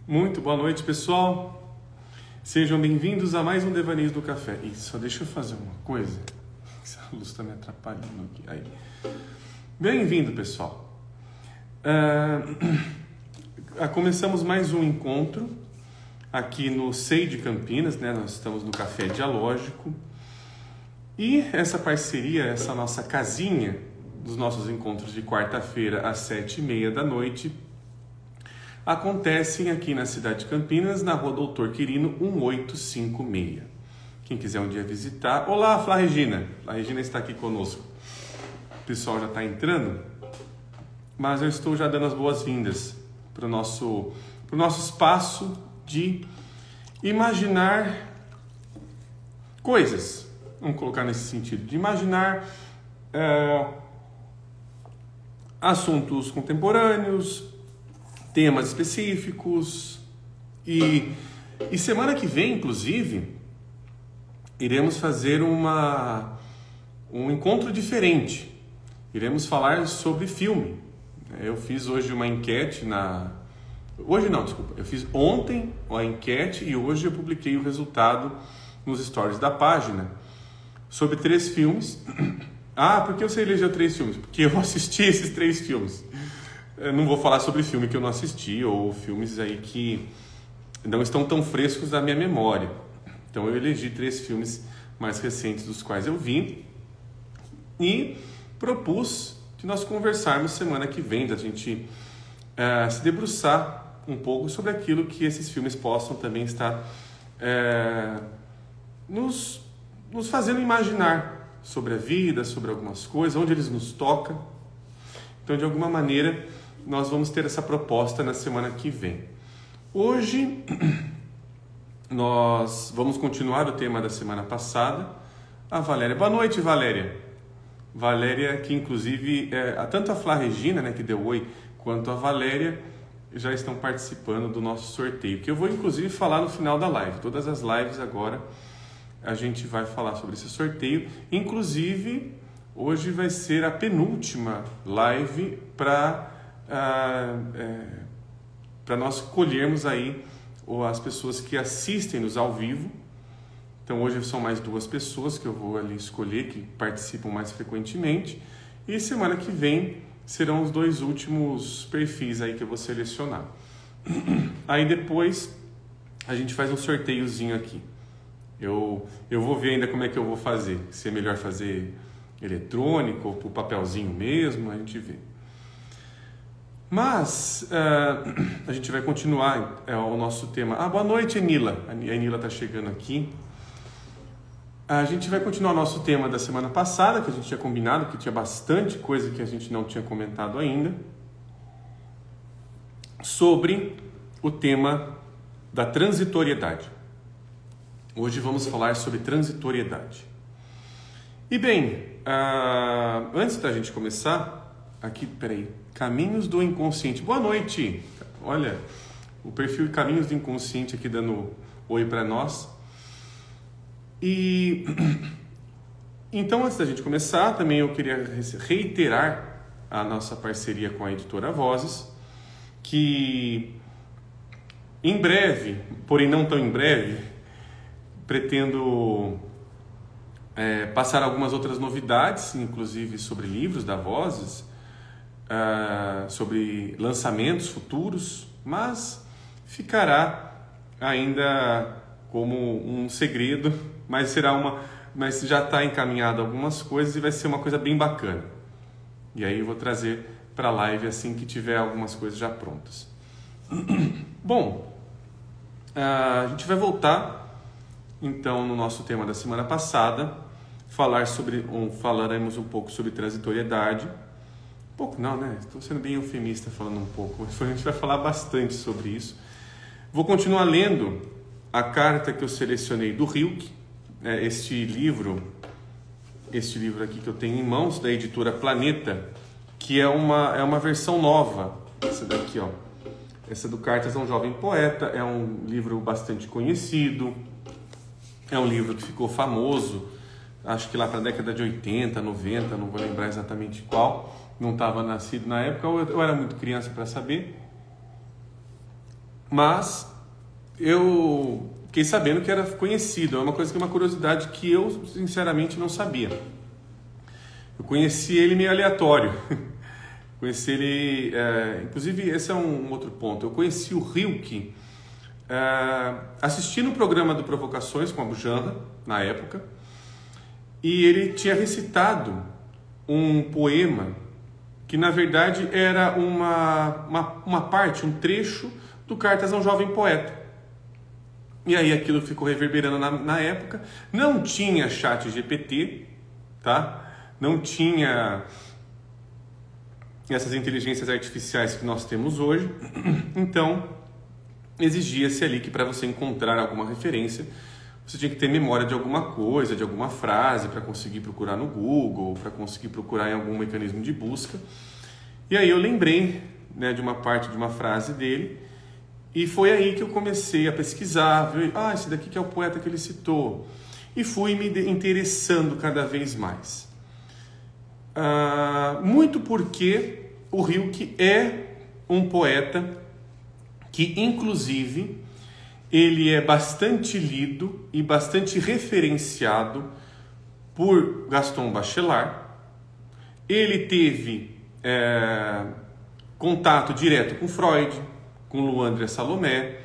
Muito boa noite, pessoal. Sejam bem-vindos a mais um Devaneios do Café. E só deixa eu fazer uma coisa. Essa luz está me atrapalhando aqui. Aí. Bem-vindo, pessoal. Começamos mais um encontro aqui no SEI de Campinas, né? Nós estamos no Café Dialógico. E essa parceria, essa nossa casinha dos nossos encontros de quarta-feira às 7h30 da noite, acontecem aqui na cidade de Campinas, na rua Doutor Quirino 1856. Quem quiser um dia visitar... Olá, Flá Regina! A Regina está aqui conosco. O pessoal já está entrando, mas eu estou já dando as boas-vindas para o nosso espaço de imaginar coisas. Vamos colocar nesse sentido, de imaginar assuntos contemporâneos, temas específicos e semana que vem, inclusive, iremos fazer um encontro diferente. Iremos falar sobre filme. Eu fiz hoje uma enquete eu fiz ontem a enquete e hoje eu publiquei o resultado nos stories da página sobre 3 filmes. Por que você elegeu 3 filmes? Porque eu assisti esses 3 filmes. Eu não vou falar sobre filme que eu não assisti ou filmes aí que não estão tão frescos na minha memória. Então eu elegi 3 filmes mais recentes dos quais eu vi e propus que nós conversarmos semana que vem, da gente se debruçar um pouco sobre aquilo que esses filmes possam também estar nos fazendo imaginar sobre a vida, sobre algumas coisas, onde eles nos tocam. Então, de alguma maneira, nós vamos ter essa proposta na semana que vem. Hoje, nós vamos continuar o tema da semana passada. A Valéria. Boa noite, Valéria. Valéria, que inclusive, tanto a Flá Regina, né, que deu oi, quanto a Valéria já estão participando do nosso sorteio, que eu vou inclusive falar no final da live. Todas as lives agora a gente vai falar sobre esse sorteio. Inclusive, hoje vai ser a penúltima live para nós colhermos aí as pessoas que assistem-nos ao vivo. Então hoje são mais 2 pessoas que eu vou ali escolher, que participam mais frequentemente. E semana que vem serão os 2 últimos perfis aí que eu vou selecionar. Aí depois a gente faz um sorteiozinho aqui. Eu vou ver ainda como é que eu vou fazer. Se é melhor fazer eletrônico ou por papelzinho mesmo, a gente vê. Mas a gente vai continuar o nosso tema. Boa noite, Enila. A Enila está chegando aqui. A gente vai continuar o nosso tema da semana passada, que a gente tinha combinado, que tinha bastante coisa que a gente não tinha comentado ainda, sobre o tema da transitoriedade. Hoje vamos falar sobre transitoriedade. E bem, antes da gente começar, aqui, Caminhos do Inconsciente. Boa noite! Olha, o perfil Caminhos do Inconsciente aqui dando oi para nós. E então, antes da gente começar, também eu queria reiterar a nossa parceria com a editora Vozes, que em breve, porém não tão em breve, pretendo passar algumas outras novidades, inclusive sobre livros da Vozes, sobre lançamentos futuros, mas ficará ainda como um segredo, mas já está encaminhado algumas coisas e vai ser uma coisa bem bacana. E aí eu vou trazer para a live assim que tiver algumas coisas já prontas. Bom, a gente vai voltar então no nosso tema da semana passada, falaremos um pouco sobre transitoriedade. Um pouco não, né? Estou sendo bem eufemista falando um pouco, mas a gente vai falar bastante sobre isso. Vou continuar lendo a carta que eu selecionei do Rilke, este livro aqui que eu tenho em mãos, da editora Planeta, que é uma versão nova. Essa daqui, ó. Essa do Cartas a um Jovem Poeta, é um livro bastante conhecido, é um livro que ficou famoso, acho que lá para a década de 80, 90, não vou lembrar exatamente qual, não estava nascido na época, ou eu era muito criança para saber. mas eu fiquei sabendo que era conhecido. É uma curiosidade que eu sinceramente não sabia. Eu conheci ele meio aleatório. Conheci ele, inclusive esse é um outro ponto. Eu conheci o Rilke assistindo o programa do Provocações com a Bujanra, na época, e ele tinha recitado um poema que na verdade era uma parte, um trecho do Cartas a um Jovem Poeta. E aí aquilo ficou reverberando na época. Não tinha chat GPT, tá? Não tinha essas inteligências artificiais que nós temos hoje. Então, exigia-se ali que para você encontrar alguma referência, você tinha que ter memória de alguma coisa, de alguma frase, para conseguir procurar no Google, para conseguir procurar em algum mecanismo de busca. E aí eu lembrei, né, de uma parte de uma frase dele, e foi aí que eu comecei a pesquisar, ver, esse daqui que é o poeta que ele citou, e fui me interessando cada vez mais. Muito porque o Rilke é um poeta que, inclusive, ele é bastante lido e bastante referenciado por Gaston Bachelard. Ele teve contato direto com Freud, com Luandré Salomé.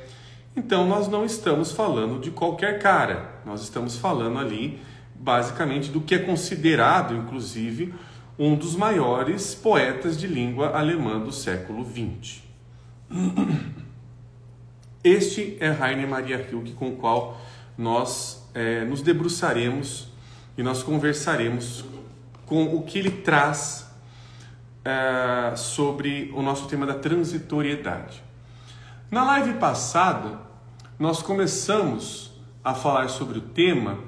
Então nós não estamos falando de qualquer cara, nós estamos falando ali basicamente do que é considerado, inclusive, um dos maiores poetas de língua alemã do século XX. Este é Rainer Maria Rilke, com o qual nós nos debruçaremos e nós conversaremos com o que ele traz sobre o nosso tema da transitoriedade. Na live passada, nós começamos a falar sobre o tema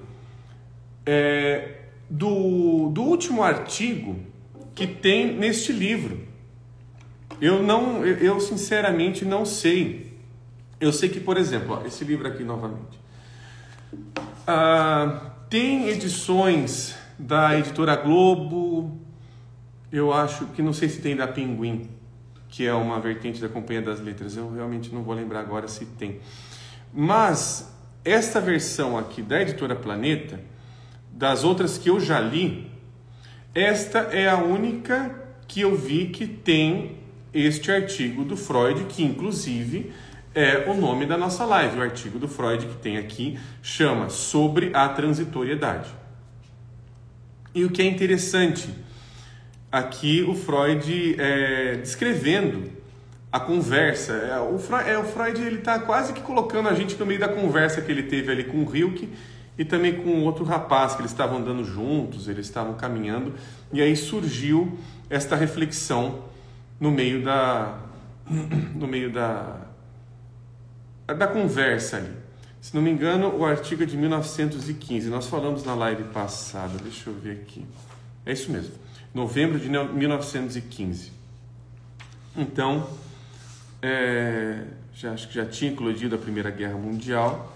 do último artigo que tem neste livro. Eu sinceramente não sei. Eu sei que, por exemplo, esse livro aqui novamente, tem edições da editora Globo, eu acho que não sei se tem da Pinguim, que é uma vertente da Companhia das Letras, eu realmente não vou lembrar agora se tem. Mas esta versão aqui da editora Planeta, das outras que eu já li, esta é a única que eu vi que tem este artigo do Freud, que inclusive é o nome da nossa live. O artigo do Freud que tem aqui chama Sobre a Transitoriedade. E o que é interessante, aqui o Freud descrevendo a conversa. O Freud ele está quase que colocando a gente no meio da conversa que ele teve ali com o Rilke e também com outro rapaz, que eles estavam andando juntos, eles estavam caminhando, e aí surgiu esta reflexão no meio da conversa ali. Se não me engano, o artigo é de 1915. Nós falamos na live passada, deixa eu ver aqui. É isso mesmo, novembro de 1915. Então, acho que já tinha eclodido a Primeira Guerra Mundial.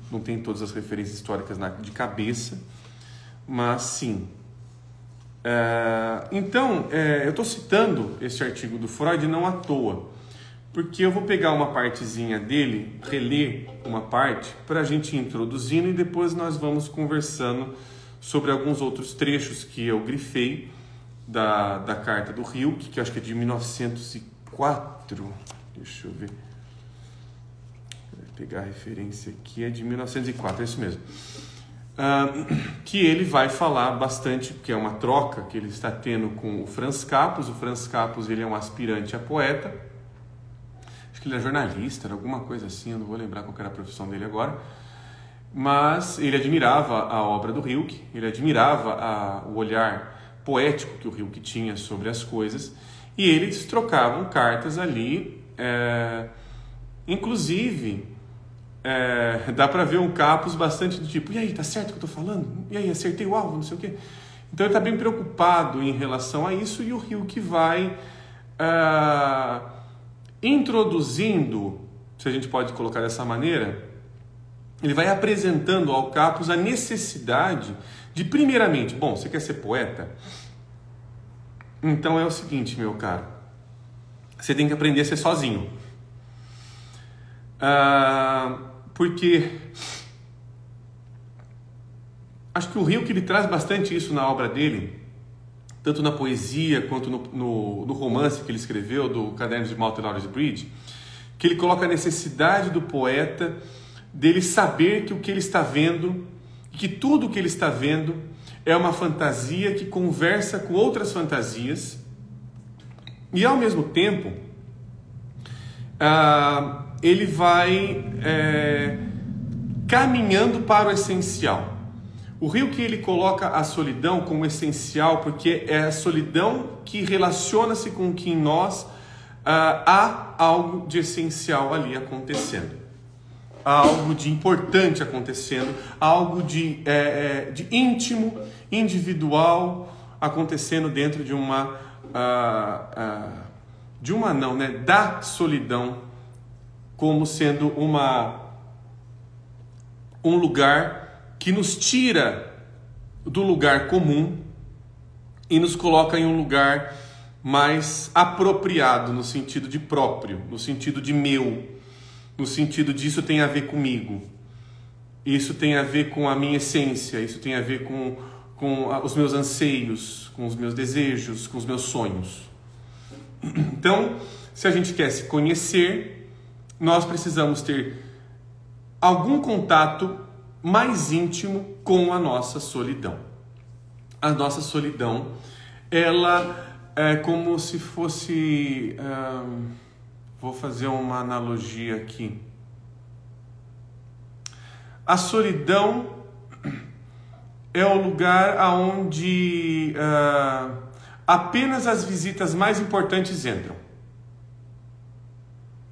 Não tem todas as referências históricas de cabeça, mas sim. Então, eu estou citando esse artigo do Freud não à toa, porque eu vou pegar uma partezinha dele, reler uma parte, para a gente ir introduzindo e depois nós vamos conversando sobre alguns outros trechos que eu grifei da carta do Rilke, que eu acho que é de 1904. Deixa eu ver. Vou pegar a referência aqui, é de 1904, é isso mesmo. Que ele vai falar bastante, porque é uma troca que ele está tendo com o Franz Capus. O Franz Capus ele é um aspirante a poeta. Acho que ele é jornalista, era alguma coisa assim, eu não vou lembrar qual era a profissão dele agora. Mas ele admirava a obra do Rilke, ele admirava o olhar poético que o Rilke tinha sobre as coisas, e eles trocavam cartas ali, inclusive dá para ver um Capus bastante do tipo, e aí, tá certo o que eu tô falando? E aí, acertei o alvo, não sei o quê. Então ele está bem preocupado em relação a isso, e o Rilke vai introduzindo, se a gente pode colocar dessa maneira, ele vai apresentando ao Capus a necessidade de, primeiramente, bom, você quer ser poeta? Então é o seguinte, meu caro, você tem que aprender a ser sozinho. Porque acho que o Rilke ele traz bastante isso na obra dele, tanto na poesia quanto no romance que ele escreveu, do Caderno de Malta Norris Bridge, que ele coloca a necessidade do poeta dele saber que o que ele está vendo, que tudo o que ele está vendo é uma fantasia que conversa com outras fantasias e, ao mesmo tempo, ele vai caminhando para o essencial. O Rilke ele coloca a solidão como essencial porque é a solidão que relaciona-se com que em nós há algo de essencial ali acontecendo. Há algo de importante acontecendo, algo de íntimo, individual acontecendo dentro de da solidão como sendo um lugar que nos tira do lugar comum e nos coloca em um lugar mais apropriado, no sentido de próprio, no sentido de meu, no sentido de isso tem a ver comigo, isso tem a ver com a minha essência, isso tem a ver com os meus anseios, com os meus desejos, com os meus sonhos. Então, se a gente quer se conhecer, nós precisamos ter algum contato mais íntimo com a nossa solidão. A nossa solidão, ela é como se fosse... vou fazer uma analogia aqui. A solidão é o lugar onde apenas as visitas mais importantes entram.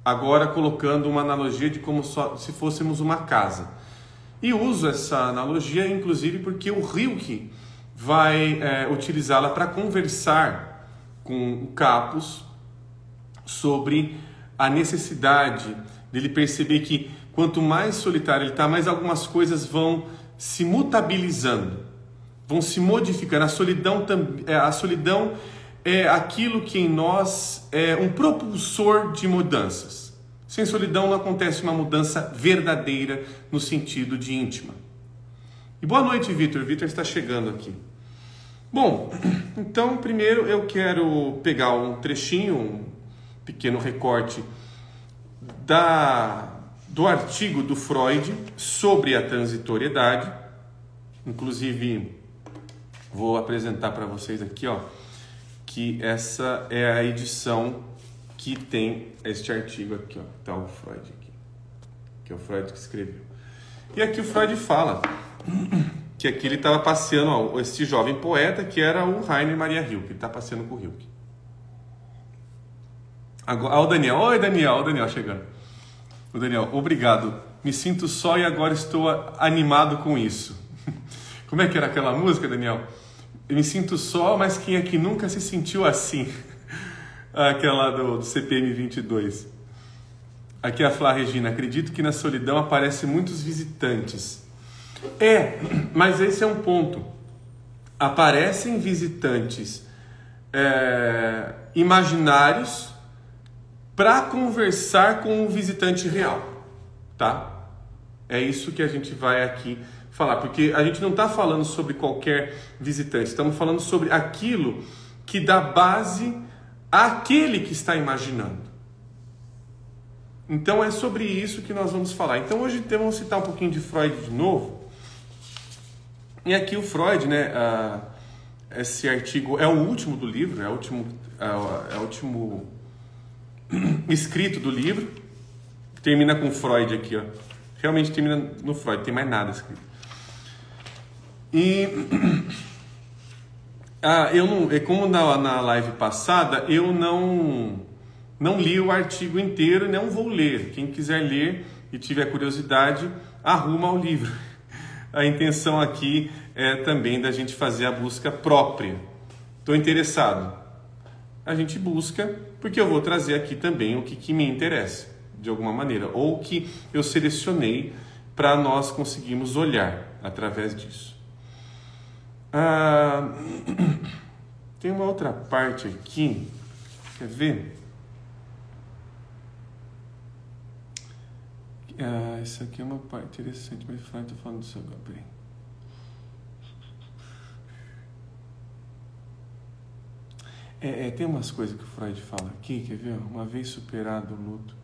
Agora colocando uma analogia de como se fôssemos uma casa. E uso essa analogia, inclusive, porque o Rilke vai utilizá-la para conversar com o Capus sobre a necessidade dele perceber que quanto mais solitário ele está, mais algumas coisas vão se mutabilizando, vão se modificando. A solidão é aquilo que em nós é um propulsor de mudanças. Sem solidão não acontece uma mudança verdadeira no sentido de íntima. E boa noite, Vitor. Vitor está chegando aqui. Bom, então primeiro eu quero pegar um trechinho, um pequeno recorte do artigo do Freud sobre a transitoriedade. Inclusive, vou apresentar para vocês aqui, que essa é a edição que tem este artigo aqui, tá o Freud aqui, que é o Freud que escreveu. E aqui o Freud fala que aqui ele estava passeando, esse jovem poeta que era o Rainer Maria Rilke, ele está passeando com o Rilke. Agora, o Daniel, oi Daniel, o Daniel chegando. O Daniel, obrigado, me sinto só e agora estou animado com isso. Como é que era aquela música, Daniel? Eu me sinto só, mas quem é que nunca se sentiu assim? Aquela do CPM 22. Aqui a Flá Regina, acredito que na solidão aparecem muitos visitantes. Mas esse é um ponto. Aparecem visitantes imaginários para conversar com o visitante real, tá? É isso que a gente vai aqui falar, porque a gente não está falando sobre qualquer visitante, estamos falando sobre aquilo que dá base àquele que está imaginando. Então é sobre isso que nós vamos falar. Então hoje vamos citar um pouquinho de Freud de novo. E aqui o Freud, esse artigo é o último do livro, é o último escrito do livro. Termina com Freud aqui, Realmente termina no Freud, não tem mais nada escrito. E como na live passada, eu não li o artigo inteiro e não vou ler. Quem quiser ler e tiver curiosidade, arruma o livro. A intenção aqui é também da gente fazer a busca própria. Estou interessado. A gente busca, porque eu vou trazer aqui também o que me interessa, de alguma maneira, ou o que eu selecionei para nós conseguirmos olhar através disso. Tem uma outra parte aqui, quer ver? Isso aqui é uma parte interessante, mas eu tô falando disso agora, peraí. Tem umas coisas que o Freud fala aqui, quer ver? Uma vez superado o luto.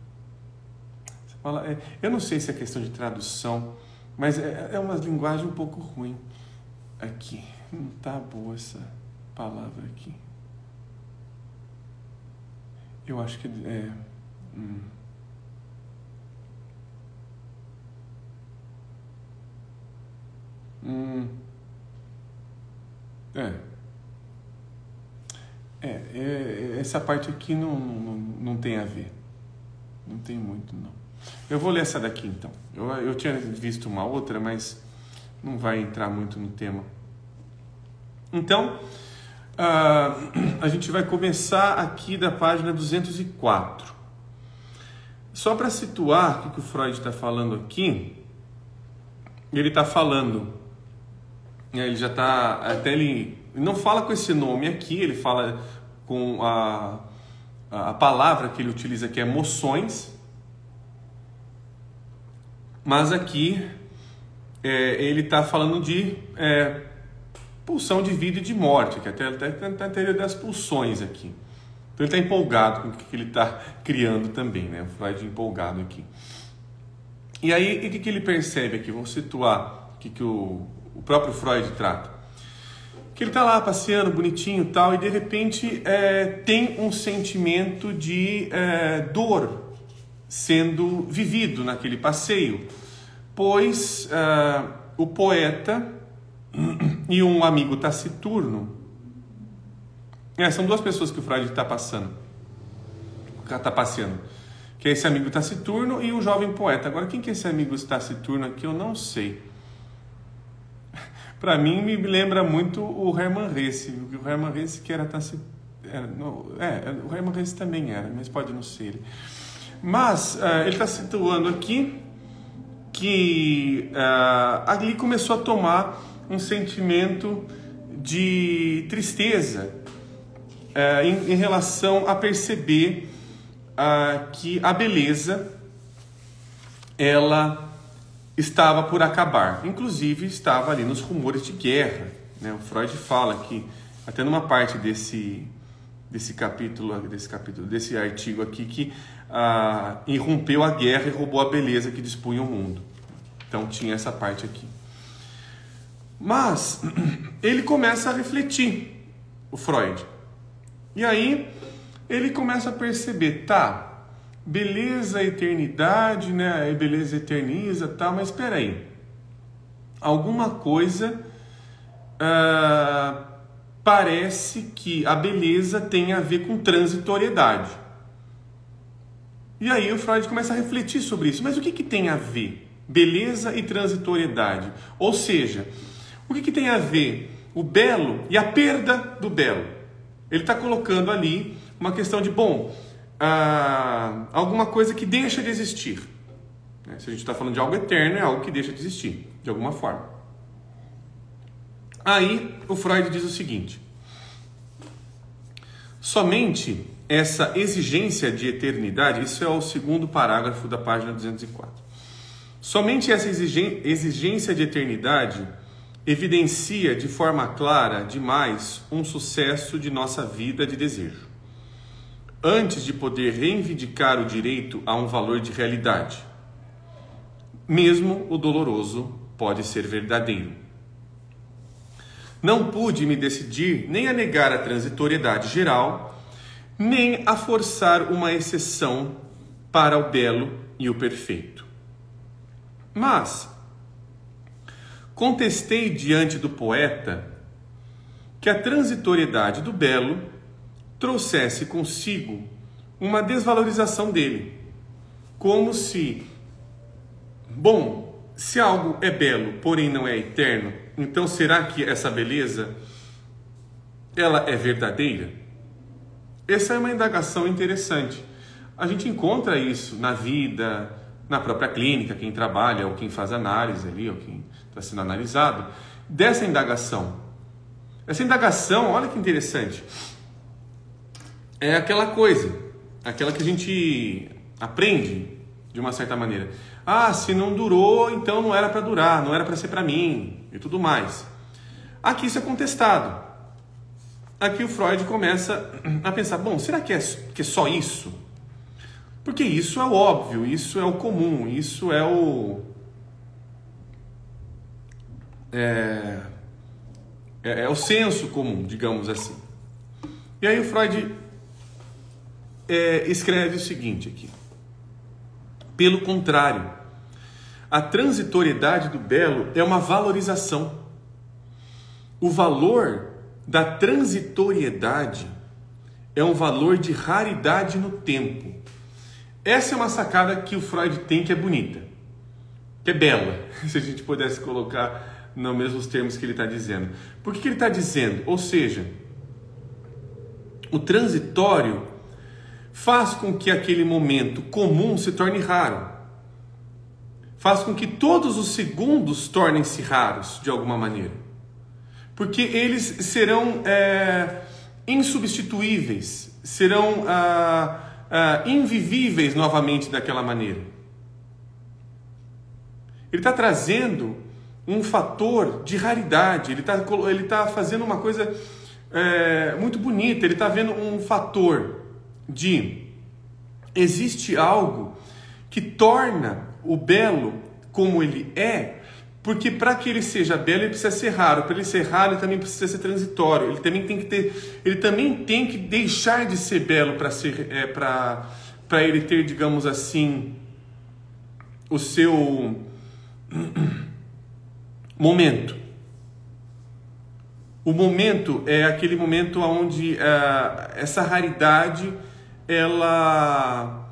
Você fala, eu não sei se é questão de tradução, mas é uma linguagem um pouco ruim aqui. Não tá boa essa palavra aqui. Eu acho que essa parte aqui não tem a ver. Não tem muito, não. Eu vou ler essa daqui, então. Eu tinha visto uma outra, mas não vai entrar muito no tema. Então, a gente vai começar aqui da página 204. Só para situar o que o Freud está falando aqui, ele está falando, ele já está, até ele não fala com esse nome aqui, ele fala com a palavra que ele utiliza, que é emoções, mas aqui ele está falando de pulsão de vida e de morte, que até a teoria das pulsões aqui. Então ele está empolgado com o que ele está criando também, né? O Freud empolgado aqui. E aí, o que ele percebe aqui? Vamos situar o que o próprio Freud trata. Que ele está lá passeando, bonitinho e tal, e de repente tem um sentimento de dor sendo vivido naquele passeio, pois o poeta e um amigo taciturno, são duas pessoas que o Freud está passeando, que é esse amigo taciturno e o jovem poeta. Agora, quem que é esse amigo taciturno aqui, eu não sei. Para mim, me lembra muito o Hermann Hesse. O Hermann Hesse que era taciturno. O Hermann Hesse também era, mas pode não ser ele. Mas ele está situando aqui que ali começou a tomar um sentimento de tristeza em relação a perceber que a beleza ela estava por acabar. Inclusive estava ali nos rumores de guerra, né? O Freud fala que até numa parte desse artigo aqui, que irrompeu a guerra e roubou a beleza que dispunha o mundo. Então tinha essa parte aqui. Mas ele começa a refletir, o Freud. E aí ele começa a perceber, beleza, eternidade, né? A beleza eterniza, mas espera aí. Alguma coisa parece que a beleza tem a ver com transitoriedade. E aí o Freud começa a refletir sobre isso. Mas o que tem a ver? Beleza e transitoriedade. Ou seja, o que tem a ver o belo e a perda do belo? Ele está colocando ali uma questão de, alguma coisa que deixa de existir. Se a gente está falando de algo eterno, é algo que deixa de existir, de alguma forma. Aí o Freud diz o seguinte: somente essa exigência de eternidade, isso é o segundo parágrafo da página 204. Somente essa exigência de eternidade evidencia de forma clara demais um sucesso de nossa vida de desejo. Antes de poder reivindicar o direito a um valor de realidade, mesmo o doloroso pode ser verdadeiro. Não pude me decidir nem a negar a transitoriedade geral, nem a forçar uma exceção para o belo e o perfeito. Mas contestei diante do poeta que a transitoriedade do belo trouxesse consigo uma desvalorização dele, como se, se algo é belo, porém não é eterno, então será que essa beleza ela é verdadeira? Essa é uma indagação interessante. A gente encontra isso na vida, na própria clínica, quem trabalha ou quem faz análise ali, ou quem está sendo analisado, dessa indagação. Essa indagação, olha que interessante, é aquela coisa, aquela que a gente aprende de uma certa maneira. Ah, se não durou, então não era para durar, não era para ser para mim e tudo mais. Aqui isso é contestado. Aqui o Freud começa a pensar, bom, será que é só isso? Porque isso é o óbvio, isso é o comum, isso é o... É o senso comum, digamos assim. E aí o Freud escreve o seguinte aqui. Pelo contrário, a transitoriedade do belo é uma valorização. O valor da transitoriedade é um valor de raridade no tempo. Essa é uma sacada que o Freud tem, que é bonita, que é bela, se a gente pudesse colocar nos mesmos termos que ele está dizendo. Por que ele está dizendo? Ou seja, o transitório faz com que aquele momento comum se torne raro. Faz com que todos os segundos tornem-se raros, de alguma maneira. Porque eles serão insubstituíveis, serão invivíveis novamente daquela maneira. Ele está trazendo um fator de raridade, ele está fazendo uma coisa muito bonita, ele está vendo um fator de... Existe algo que torna o belo como ele é, porque para que ele seja belo, ele precisa ser raro. Para ele ser raro, ele também precisa ser transitório. Ele também tem que deixar de ser belo para ele ter, digamos assim, o seu momento. O momento é aquele momento onde essa raridade ela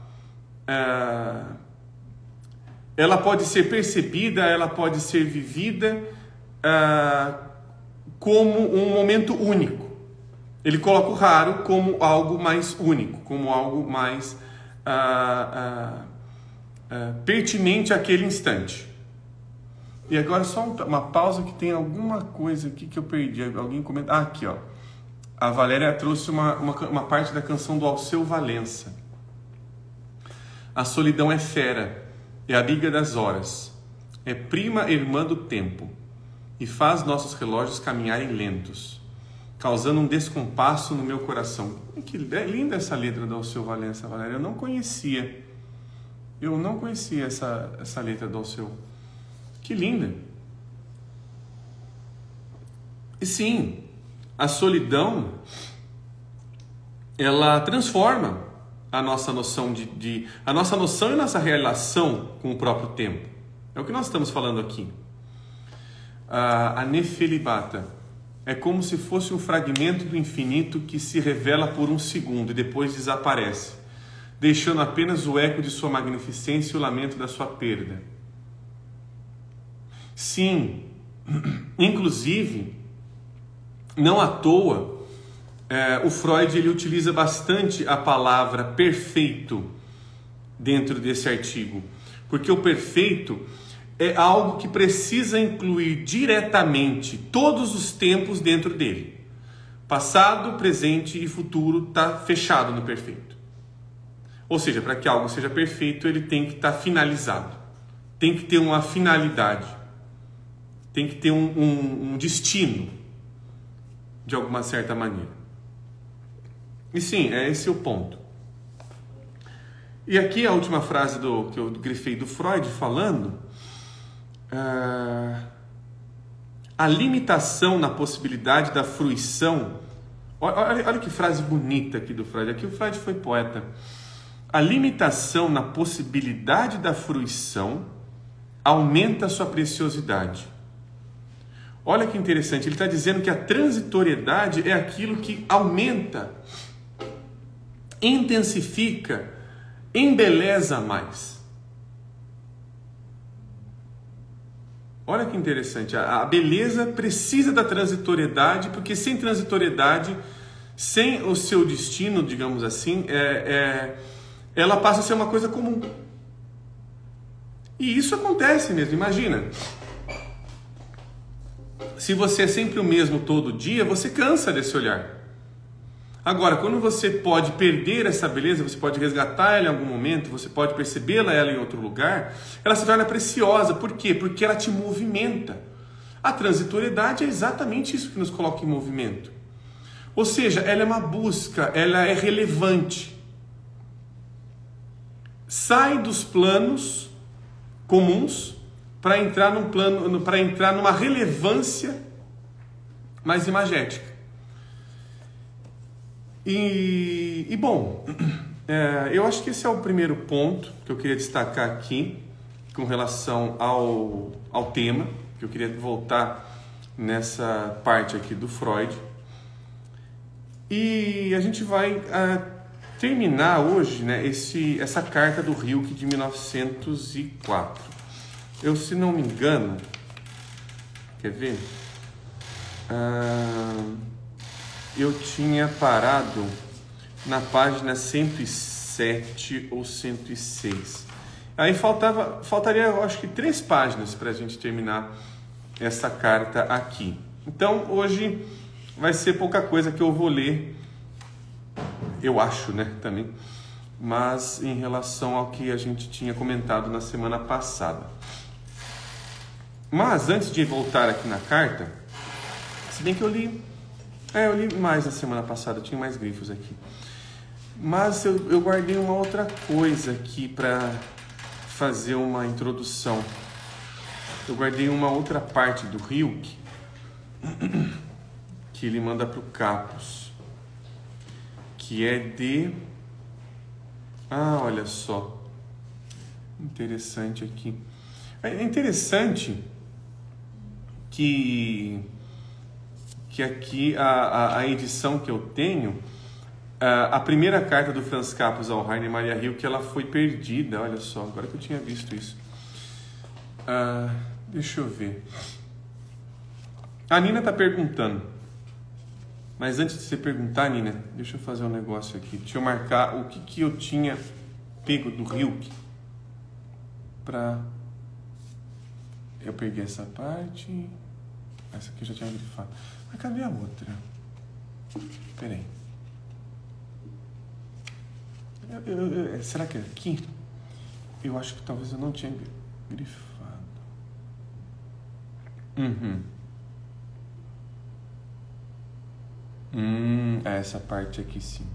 pode ser percebida, ela pode ser vivida como um momento único. Ele coloca o raro como algo mais único, como algo mais pertinente àquele instante. E agora só uma pausa, que tem alguma coisa aqui que eu perdi. Alguém comenta. Ah, aqui, ó. A Valéria trouxe uma parte da canção do Alceu Valença. A solidão é fera, é amiga das horas, é prima irmã do tempo, e faz nossos relógios caminharem lentos, causando um descompasso no meu coração. Que linda essa letra do Alceu Valença, Valéria. Eu não conhecia essa letra do Alceu. Que linda. E sim, a solidão, ela transforma a nossa noção a nossa noção e a nossa relação com o próprio tempo. É o que nós estamos falando aqui. A nefelibata é como se fosse um fragmento do infinito que se revela por um segundo e depois desaparece, deixando apenas o eco de sua magnificência e o lamento da sua perda. Sim, inclusive, não à toa, o Freud ele utiliza bastante a palavra perfeito dentro desse artigo, porque o perfeito é algo que precisa incluir diretamente todos os tempos dentro dele. Passado, presente e futuro está fechado no perfeito. Ou seja, para que algo seja perfeito, ele tem que estar finalizado, tem que ter uma finalidade, tem que ter um destino, de alguma certa maneira. E sim, esse é o ponto. E aqui a última frase que eu grifei do Freud falando, a limitação na possibilidade da fruição. Olha que frase bonita aqui do Freud. Aqui o Freud foi poeta. A limitação na possibilidade da fruição aumenta a sua preciosidade. Olha que interessante, ele está dizendo que a transitoriedade é aquilo que aumenta, intensifica, embeleza mais. Olha que interessante, a beleza precisa da transitoriedade, porque sem transitoriedade, sem o seu destino, digamos assim, ela passa a ser uma coisa comum. E isso acontece mesmo, imagina. Se você é sempre o mesmo todo dia, você cansa desse olhar. Agora, quando você pode perder essa beleza, você pode resgatar ela em algum momento, você pode percebê-la ela em outro lugar, ela se torna preciosa. Por quê? Porque ela te movimenta. A transitoriedade é exatamente isso que nos coloca em movimento. Ou seja, ela é uma busca, ela é relevante. Sai dos planos comuns para entrar num plano, para entrar numa relevância mais imagética. E bom, eu acho que esse é o primeiro ponto que eu queria destacar aqui com relação ao tema, que eu queria voltar nessa parte aqui do Freud. E a gente vai terminar hoje, né, essa carta do Rilke de 1904. Eu, se não me engano, quer ver? Eu tinha parado na página 107 ou 106. Aí faltaria, eu acho que 3 páginas para a gente terminar essa carta aqui. Então, hoje vai ser pouca coisa que eu vou ler, eu acho, né, também, mas em relação ao que a gente tinha comentado na semana passada. Mas, antes de voltar aqui na carta, se bem que eu li mais na semana passada, tinha mais grifos aqui. Mas eu guardei uma outra coisa aqui para fazer uma introdução. Eu guardei uma outra parte do Rilke que ele manda para o Capus, que é de... olha só. Interessante aqui. É interessante que aqui a edição que eu tenho, a primeira carta do Franz Capus ao Rainer Maria Rilke, ela foi perdida, olha só, agora que eu tinha visto isso. Deixa eu ver. A Nina está perguntando, mas antes de você perguntar, Nina, deixa eu fazer um negócio aqui, deixa eu marcar o que eu tinha pego do Rilke, eu peguei essa parte, essa aqui eu já tinha grifado. Mas cadê a outra? Peraí. Será que é aqui? Eu acho que talvez eu não tinha grifado. Essa parte aqui sim.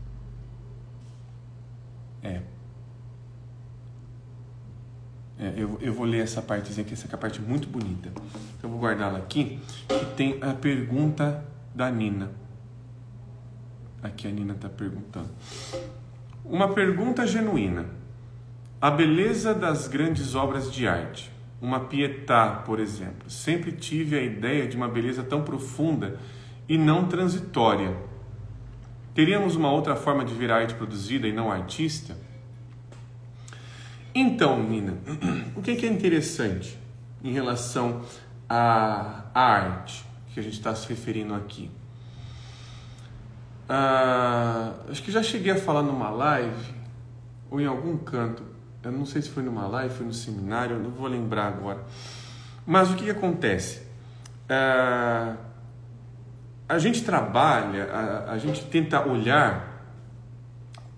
Eu vou ler essa partezinha aqui, essa aqui é a parte muito bonita. Eu vou guardá-la aqui, que tem a pergunta da Nina. Aqui a Nina está perguntando. Uma pergunta genuína. A beleza das grandes obras de arte, uma Pietà, por exemplo, sempre tive a ideia de uma beleza tão profunda e não transitória. Teríamos uma outra forma de ver a arte produzida e não artista? Então, Nina, o que é interessante em relação à arte que a gente está se referindo aqui? Acho que já cheguei a falar numa live ou em algum canto. Eu não sei se foi numa live, foi no seminário, eu não vou lembrar agora. Mas o que acontece? A gente trabalha, a gente tenta olhar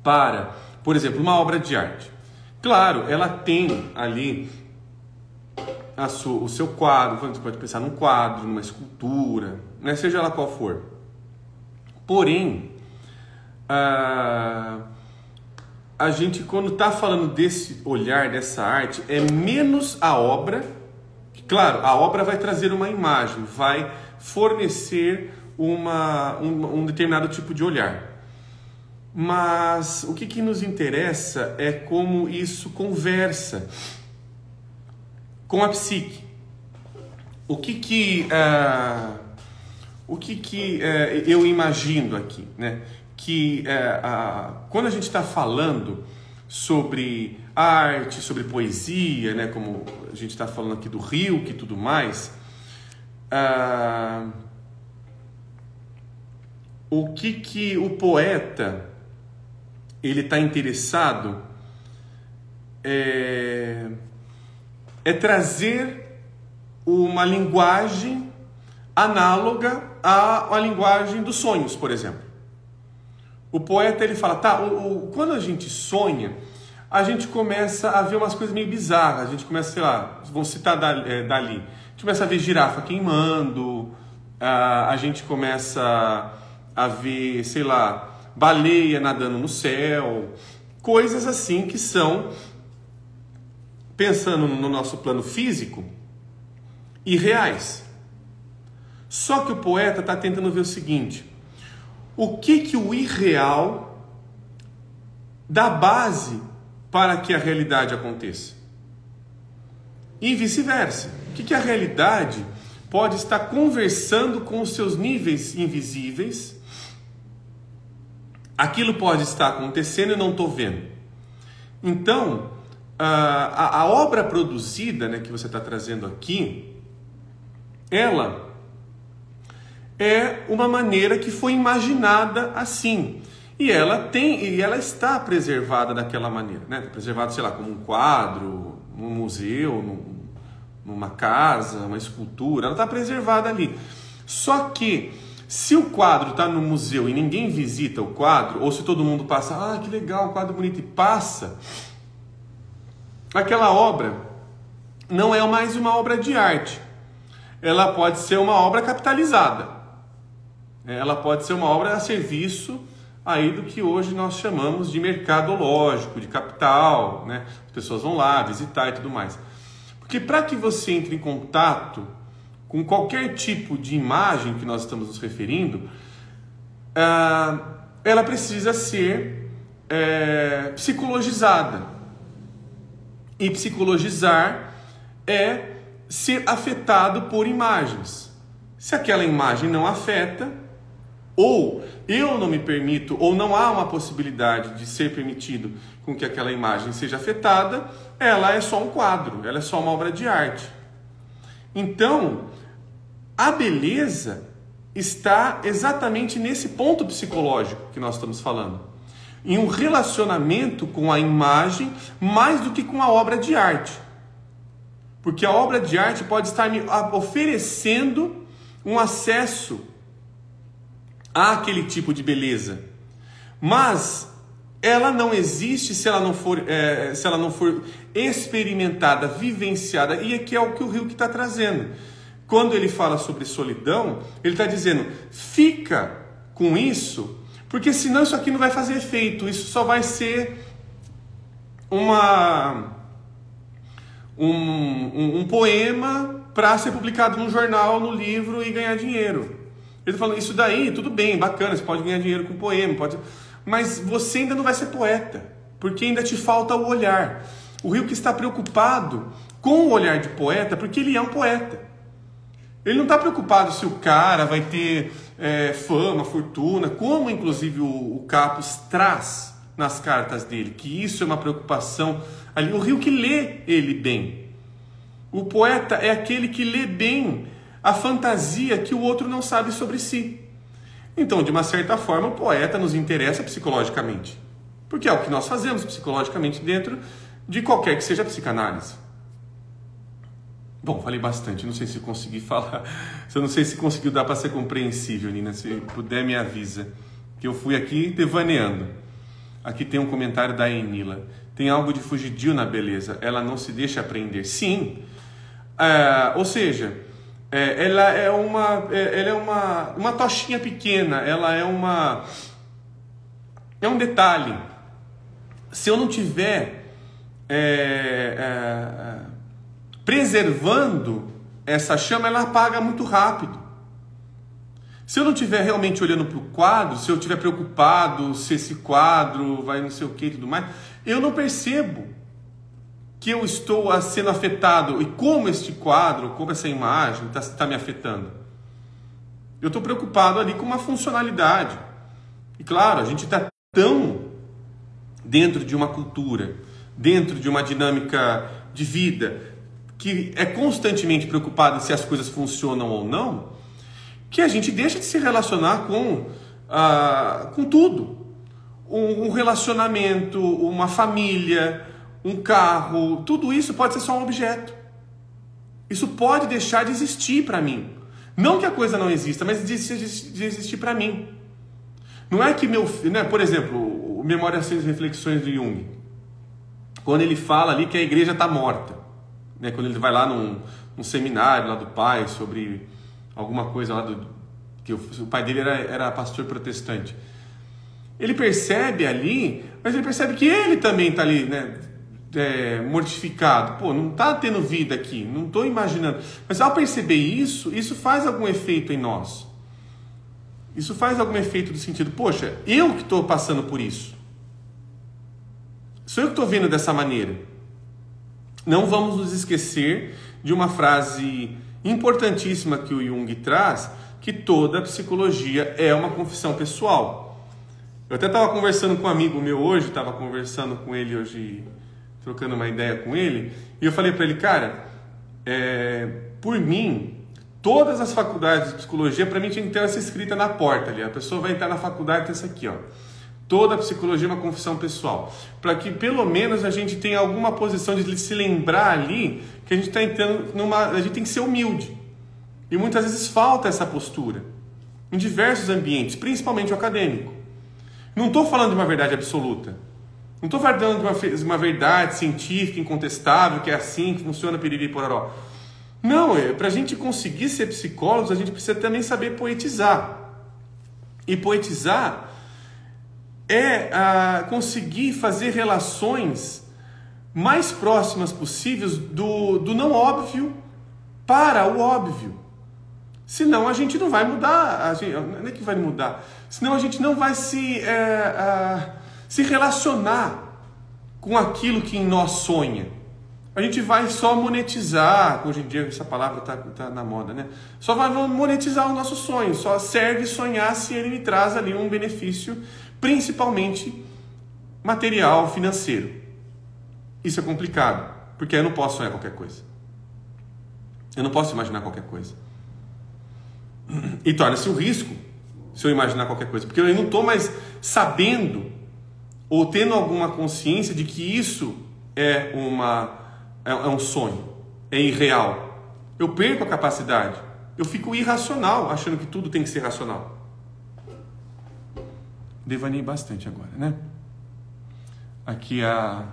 para, por exemplo, uma obra de arte. Claro, ela tem ali o seu quadro, você pode pensar num quadro, numa escultura, né? Seja ela qual for. Porém, a gente, quando está falando desse olhar, dessa arte, é menos a obra. Claro, a obra vai trazer uma imagem, vai fornecer um determinado tipo de olhar. Mas o que nos interessa é como isso conversa com a psique. O que eu imagino aqui, né? Que quando a gente está falando sobre arte, sobre poesia, né? Como a gente está falando aqui do Rilke e tudo mais, o que o poeta ele está interessado é trazer uma linguagem análoga à linguagem dos sonhos, por exemplo. O poeta, ele fala, tá, quando a gente sonha, a gente começa a ver umas coisas meio bizarras. A gente começa, sei lá, vamos citar Dali. A gente começa a ver girafa queimando, a gente começa a ver, sei lá, baleia nadando no céu. Coisas assim que são, pensando no nosso plano físico, irreais. Só que o poeta está tentando ver o seguinte: o que o irreal dá base para que a realidade aconteça? E vice-versa. O que a realidade pode estar conversando com os seus níveis invisíveis? Aquilo pode estar acontecendo e eu não estou vendo. Então, a obra produzida, né, que você está trazendo aqui, ela é uma maneira que foi imaginada assim. E ela está preservada daquela maneira, né? Preservada, sei lá, como um quadro, num museu, numa casa, uma escultura. Ela está preservada ali. Só que, se o quadro está no museu e ninguém visita o quadro, ou se todo mundo passa, que legal, um quadro bonito, e passa, aquela obra não é mais uma obra de arte. Ela pode ser uma obra capitalizada. Ela pode ser uma obra a serviço aí do que hoje nós chamamos de mercadológico, de capital, né? As pessoas vão lá visitar e tudo mais. Porque para que você entre em contato com qualquer tipo de imagem que nós estamos nos referindo, ela precisa ser psicologizada. E psicologizar é ser afetado por imagens. Se aquela imagem não afeta, ou eu não me permito, ou não há uma possibilidade de ser permitido com que aquela imagem seja afetada, ela é só um quadro, ela é só uma obra de arte. Então, a beleza está exatamente nesse ponto psicológico que nós estamos falando. Em um relacionamento com a imagem mais do que com a obra de arte. Porque a obra de arte pode estar me oferecendo um acesso àquele tipo de beleza. Mas ela não existe se ela não for experimentada, vivenciada. E aqui é o que o Hilke está trazendo. Quando ele fala sobre solidão, ele está dizendo, fica com isso, porque senão isso aqui não vai fazer efeito. Isso só vai ser um poema para ser publicado no jornal, no livro e ganhar dinheiro. Ele falou, isso daí, tudo bem, bacana, você pode ganhar dinheiro com poema, mas você ainda não vai ser poeta, porque ainda te falta o olhar. O Hilke está preocupado com o olhar de poeta, porque ele é um poeta. Ele não está preocupado se o cara vai ter fama, fortuna, como inclusive o Capus traz nas cartas dele, que isso é uma preocupação ali. O Hilke lê ele bem. O poeta é aquele que lê bem a fantasia que o outro não sabe sobre si. Então, de uma certa forma, o poeta nos interessa psicologicamente, porque é o que nós fazemos psicologicamente dentro de qualquer que seja a psicanálise. Bom, falei bastante, não sei se consegui falar, eu não sei se conseguiu dar para ser compreensível, Nina, se puder me avisa, que eu fui aqui devaneando. Aqui tem um comentário da Enila, tem algo de fugidio na beleza, ela não se deixa aprender. Sim, ou seja, ela é uma tochinha pequena, ela é um detalhe. Se eu não tiver preservando essa chama, ela apaga muito rápido. Se eu não estiver realmente olhando para o quadro, se eu estiver preocupado se esse quadro vai não sei o que e tudo mais, eu não percebo que eu estou sendo afetado e como este quadro, como essa imagem está me afetando. Eu estou preocupado ali com uma funcionalidade. E claro, a gente está tão dentro de uma cultura, dentro de uma dinâmica de vida, que é constantemente preocupado se as coisas funcionam ou não, que a gente deixa de se relacionar com tudo. Um relacionamento, uma família, um carro, tudo isso pode ser só um objeto. Isso pode deixar de existir para mim. Não que a coisa não exista, mas de existir para mim. Não é que meu filho, né? Por exemplo, o Memórias e Reflexões do Jung, quando ele fala ali que a igreja está morta, né? Quando ele vai lá num seminário lá do pai sobre alguma coisa lá que o pai dele era pastor protestante. Ele percebe ali, mas ele percebe que ele também está ali, né? Mortificado. Pô, não está tendo vida aqui, não estou imaginando. Mas ao perceber isso faz algum efeito em nós. Isso faz algum efeito do sentido, poxa, eu que estou passando por isso. Sou eu que estou vendo dessa maneira. Não vamos nos esquecer de uma frase importantíssima que o Jung traz, que toda psicologia é uma confissão pessoal. Eu até estava conversando com um amigo meu hoje, estava conversando com ele hoje, trocando uma ideia com ele, e eu falei para ele, cara, por mim, todas as faculdades de psicologia, para mim, tinha que ter essa escrita na porta ali. A pessoa vai entrar na faculdade e tem isso aqui, ó. Toda psicologia é uma confissão pessoal. Para que, pelo menos, a gente tenha alguma posição de se lembrar ali que a gente está entrando a gente tem que ser humilde. E muitas vezes falta essa postura. Em diversos ambientes, principalmente o acadêmico. Não estou falando de uma verdade absoluta. Não estou falando de uma verdade científica, incontestável, que é assim, que funciona, piriri e pororó. Não, para a gente conseguir ser psicólogos, a gente precisa também saber poetizar. E poetizar é conseguir fazer relações mais próximas possíveis do não óbvio para o óbvio. Senão a gente não vai mudar, não é que vai mudar, senão a gente não vai se relacionar com aquilo que em nós sonha. A gente vai só monetizar, hoje em dia essa palavra tá na moda, né? Só vai monetizar o nosso sonho, só serve sonhar se ele me traz ali um benefício, principalmente material, financeiro. Isso é complicado, porque eu não posso sonhar qualquer coisa. Eu não posso imaginar qualquer coisa. E torna-se um risco se eu imaginar qualquer coisa, porque eu não estou mais sabendo ou tendo alguma consciência de que isso é um sonho, é irreal. Eu perco a capacidade, eu fico irracional, achando que tudo tem que ser racional. Devanei bastante agora, né? Aqui a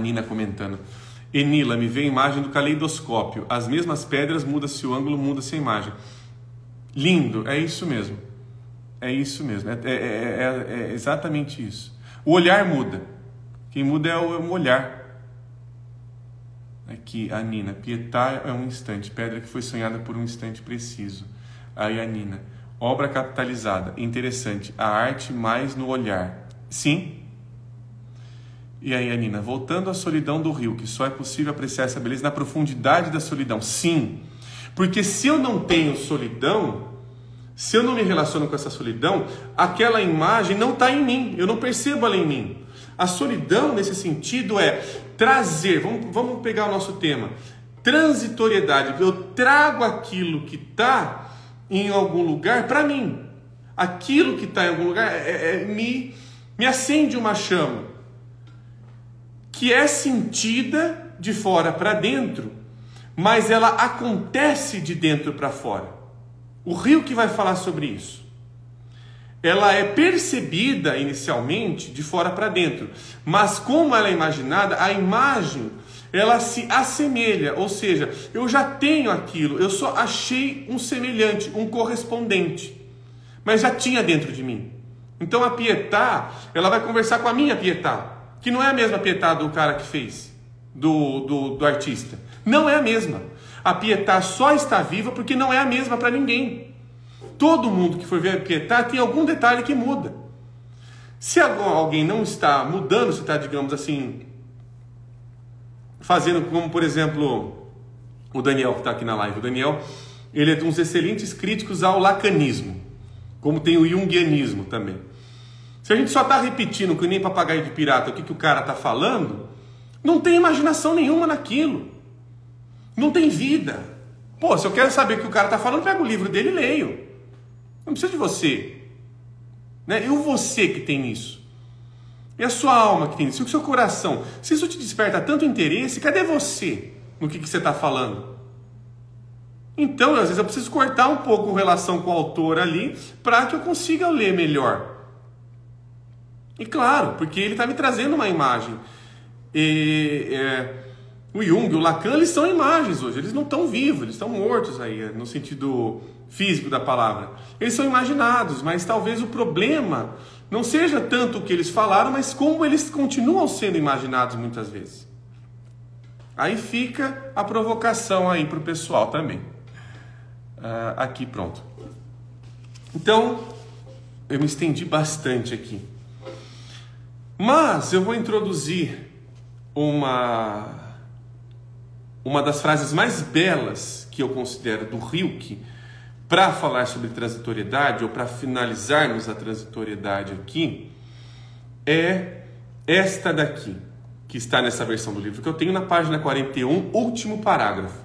Nina comentando. Enila, me vê a imagem do caleidoscópio. As mesmas pedras, muda-se o ângulo, muda-se a imagem. Lindo, é isso mesmo. É isso mesmo, é exatamente isso. O olhar muda. Quem muda é o olhar. Aqui, a Nina. Pietà é um instante, pedra que foi sonhada por um instante preciso. Aí a Nina. Obra capitalizada. Interessante. A arte mais no olhar. Sim. E aí a Nina. Voltando à solidão do rio, que só é possível apreciar essa beleza na profundidade da solidão. Sim. Porque se eu não tenho solidão, se eu não me relaciono com essa solidão, aquela imagem não está em mim. Eu não percebo ela em mim. A solidão, nesse sentido, é trazer, vamos pegar o nosso tema, transitoriedade. Eu trago aquilo que está em algum lugar para mim. Aquilo que está em algum lugar me acende uma chama, que é sentida de fora para dentro, mas ela acontece de dentro para fora. O rio que vai falar sobre isso. Ela é percebida inicialmente de fora para dentro, mas como ela é imaginada, a imagem ela se assemelha, ou seja, eu já tenho aquilo, eu só achei um semelhante, um correspondente, mas já tinha dentro de mim. Então a Pietà, ela vai conversar com a minha Pietà, que não é a mesma Pietà do cara que fez, do artista, não é a mesma. A Pietà só está viva porque não é a mesma para ninguém. Todo mundo que for ver a Pietà tem algum detalhe que muda. Se alguém não está mudando, se está, digamos assim, fazendo como, por exemplo, o Daniel que está aqui na live. O Daniel, ele é de uns excelentes críticos ao lacanismo, como tem o junguianismo também. Se a gente só está repetindo, que nem papagaio de pirata, o que o cara está falando, não tem imaginação nenhuma naquilo. Não tem vida. Pô, se eu quero saber o que o cara está falando, pego o livro dele e leio. Não precisa de você, né? E o você que tem isso? E a sua alma que tem isso? E o seu coração? Se isso te desperta tanto interesse, cadê você no que você está falando? Então, às vezes eu preciso cortar um pouco a relação com o autor ali para que eu consiga ler melhor. E claro, porque ele está me trazendo uma imagem. O Jung, o Lacan, eles são imagens hoje. Eles não estão vivos, eles estão mortos aí, no sentido físico da palavra. Eles são imaginados, mas talvez o problema não seja tanto o que eles falaram, mas como eles continuam sendo imaginados muitas vezes. Aí fica a provocação aí para o pessoal também. Aqui, pronto. Então, eu me estendi bastante aqui. Mas eu vou introduzir uma das frases mais belas que eu considero do Rilke para falar sobre transitoriedade, ou para finalizarmos a transitoriedade aqui, é esta daqui, que está nessa versão do livro que eu tenho na página 41, último parágrafo.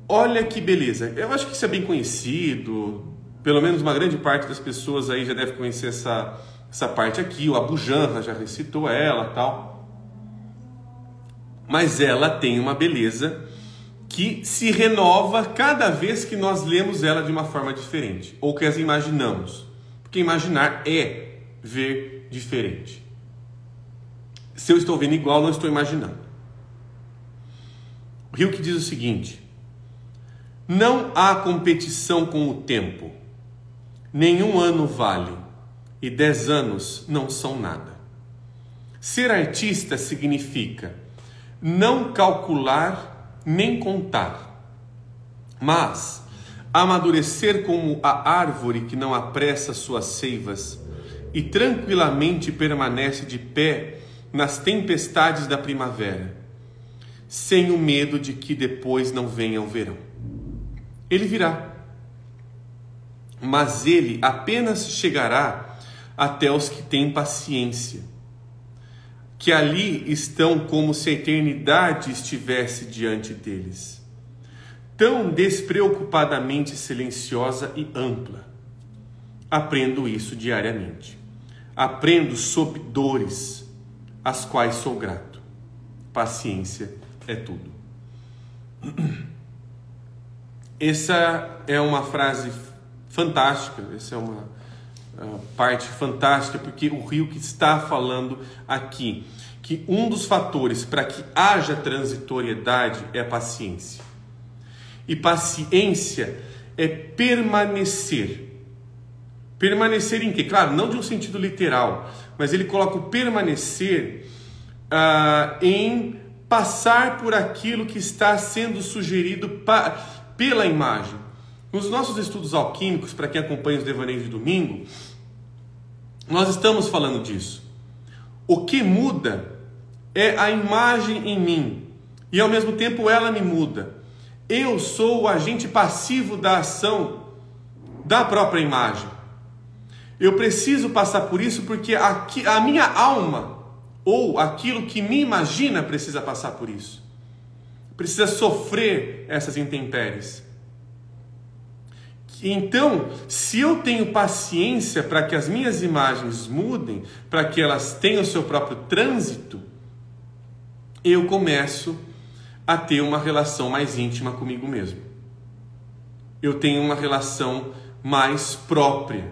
Olha que beleza. Eu acho que isso é bem conhecido, pelo menos uma grande parte das pessoas aí já deve conhecer essa parte aqui, o Abu Janra já recitou ela, tal. Mas ela tem uma beleza que se renova cada vez que nós lemos ela de uma forma diferente, ou que as imaginamos. Porque imaginar é ver diferente. Se eu estou vendo igual, não estou imaginando. O Rilke diz o seguinte: não há competição com o tempo. Nenhum ano vale, e 10 anos não são nada. Ser artista significa não calcular nem contar, mas amadurecer como a árvore que não apressa suas seivas e tranquilamente permanece de pé nas tempestades da primavera, sem o medo de que depois não venha o verão. Ele virá, mas ele apenas chegará até os que têm paciência, que ali estão como se a eternidade estivesse diante deles, tão despreocupadamente silenciosa e ampla. Aprendo isso diariamente. Aprendo sob dores, às quais sou grato. Paciência é tudo. Essa é uma frase fantástica, essa é uma parte fantástica, porque o Rilke está falando aqui que um dos fatores para que haja transitoriedade é a paciência. E paciência é permanecer. Permanecer em quê? Claro, não de um sentido literal, mas ele coloca o permanecer em passar por aquilo que está sendo sugerido pela imagem. Nos nossos estudos alquímicos, para quem acompanha os devaneios de domingo, nós estamos falando disso. O que muda é a imagem em mim, e ao mesmo tempo ela me muda. Eu sou o agente passivo da ação da própria imagem. Eu preciso passar por isso porque a minha alma, ou aquilo que me imagina, precisa passar por isso. Precisa sofrer essas intempéries. Então, se eu tenho paciência para que as minhas imagens mudem, para que elas tenham o seu próprio trânsito, eu começo a ter uma relação mais íntima comigo mesmo. Eu tenho uma relação mais própria.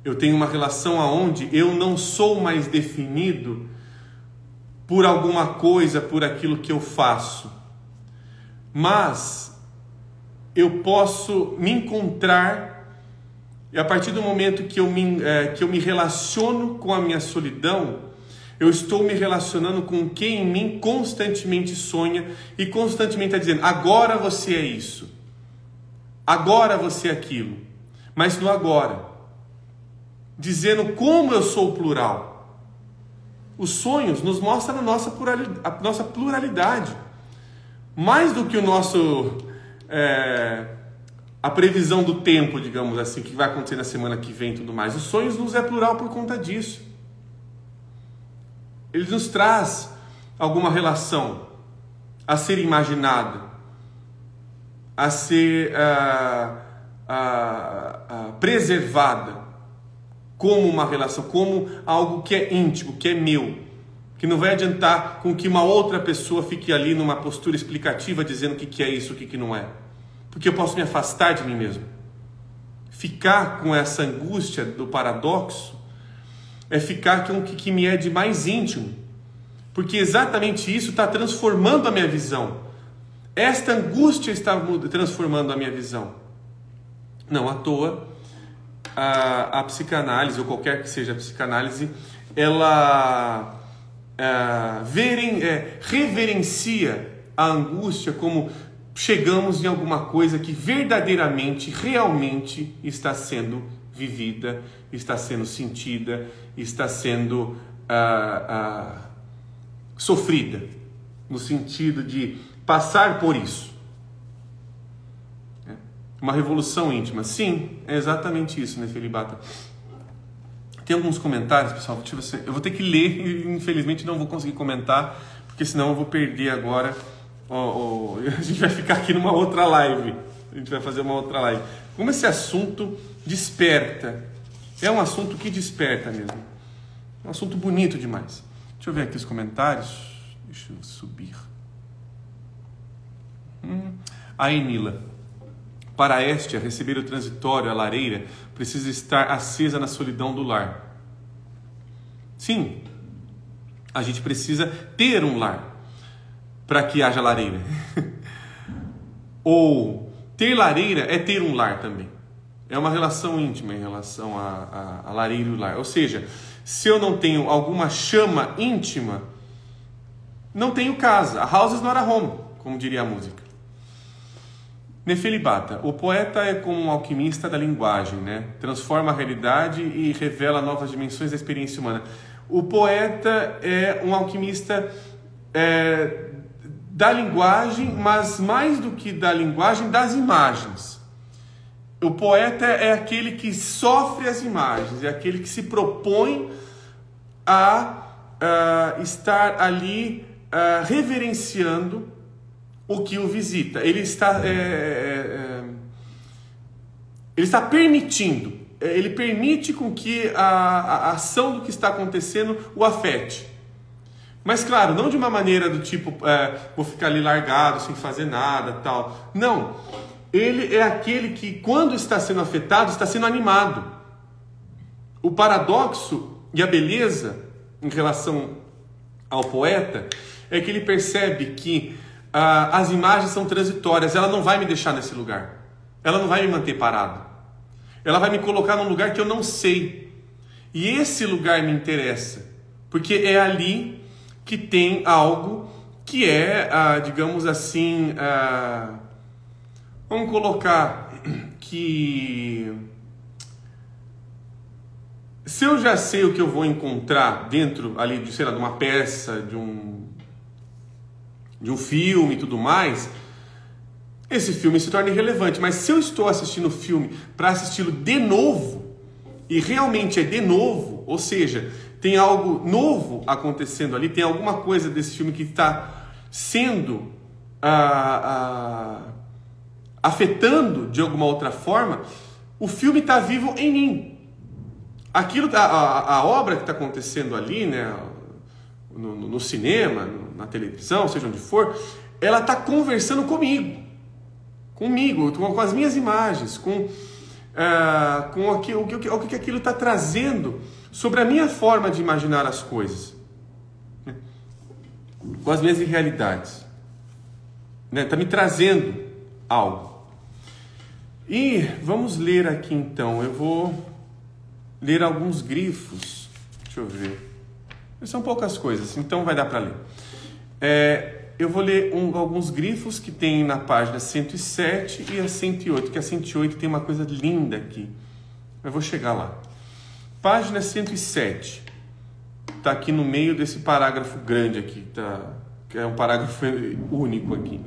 Eu tenho uma relação onde eu não sou mais definido por alguma coisa, por aquilo que eu faço, mas eu posso me encontrar, e a partir do momento que eu me relaciono com a minha solidão, eu estou me relacionando com quem em mim constantemente sonha e constantemente está dizendo: agora você é isso, agora você é aquilo, mas no agora, dizendo como eu sou plural. Os sonhos nos mostram a nossa pluralidade, mais do que o nosso a previsão do tempo, digamos assim, que vai acontecer na semana que vem e tudo mais. Os sonhos nos é plural por conta disso. Ele nos traz alguma relação a ser imaginada, a ser preservada como uma relação, como algo que é íntimo, que é meu, que não vai adiantar com que uma outra pessoa fique ali numa postura explicativa dizendo o que é isso, o que não é. porque eu posso me afastar de mim mesmo. Ficar com essa angústia do paradoxo é ficar com o que me é de mais íntimo, porque exatamente isso está transformando a minha visão. Esta angústia está transformando a minha visão. Não à toa, a psicanálise, ou qualquer que seja a psicanálise, ela reverencia a angústia como chegamos em alguma coisa que verdadeiramente, realmente está sendo vivida, está sendo sentida, está sendo sofrida, no sentido de passar por isso. Uma revolução íntima. Sim, é exatamente isso, né, Felibata? Tem alguns comentários, pessoal. Eu vou ter que ler e infelizmente não vou conseguir comentar, porque senão eu vou perder agora. A gente vai ficar aqui numa outra live. A gente vai fazer uma outra live. Como esse assunto desperta. É um assunto que desperta mesmo. É um assunto bonito demais. Deixa eu ver aqui os comentários. Deixa eu subir. A Enila. Para a Estia, receber o transitório, a lareira, precisa estar acesa na solidão do lar. Sim, a gente precisa ter um lar para que haja lareira. Ou ter lareira é ter um lar também. É uma relação íntima em relação a lareira e o lar. Ou seja, se eu não tenho alguma chama íntima, não tenho casa. A house is not a home, como diria a música. Nefelibata, o poeta é como um alquimista da linguagem, né? Transforma a realidade e revela novas dimensões da experiência humana. O poeta é um alquimista da linguagem, mas mais do que da linguagem, das imagens. O poeta é aquele que sofre as imagens, é aquele que se propõe a estar ali reverenciando o que o visita. Ele está permitindo, ele permite com que a ação do que está acontecendo o afete. Mas claro, não de uma maneira do tipo, vou ficar ali largado, sem fazer nada, tal. Não, ele é aquele que quando está sendo afetado, está sendo animado. O paradoxo e a beleza em relação ao poeta é que ele percebe que as imagens são transitórias. Ela não vai me deixar nesse lugar. Ela não vai me manter parado. Ela vai me colocar num lugar que eu não sei. E esse lugar me interessa. Porque é ali que tem algo que é, digamos assim, vamos colocar que se eu já sei o que eu vou encontrar dentro ali de, sei lá, de uma peça, de um filme e tudo mais, esse filme se torna irrelevante. Mas se eu estou assistindo o filme para assisti-lo de novo, e realmente é de novo, ou seja, tem algo novo acontecendo ali, tem alguma coisa desse filme que está sendo afetando de alguma outra forma, o filme está vivo em mim. Aquilo, a obra que está acontecendo ali, né, no cinema, na televisão, seja onde for, ela está conversando comigo, com as minhas imagens, com o que aquilo está trazendo sobre a minha forma de imaginar as coisas, né? Com as minhas realidades, né? Está me trazendo algo. E vamos ler aqui então, eu vou ler alguns grifos, deixa eu ver. São poucas coisas, então vai dar para ler. Eu vou ler alguns grifos que tem na página 107 e a 108, que a 108 tem uma coisa linda aqui. Eu vou chegar lá. Página 107. Está aqui no meio desse parágrafo grande aqui, que é um parágrafo único aqui.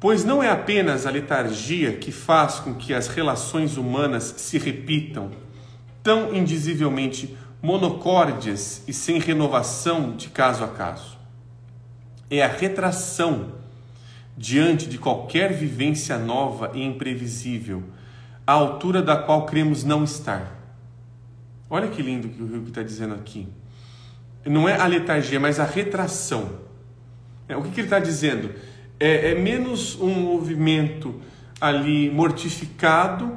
Pois não é apenas a letargia que faz com que as relações humanas se repitam, tão indizivelmente monocórdias e sem renovação de caso a caso. É a retração diante de qualquer vivência nova e imprevisível, à altura da qual cremos não estar. Olha que lindo que o Rio está dizendo aqui. Não é a letargia, mas a retração. O que ele está dizendo? é menos um movimento ali mortificado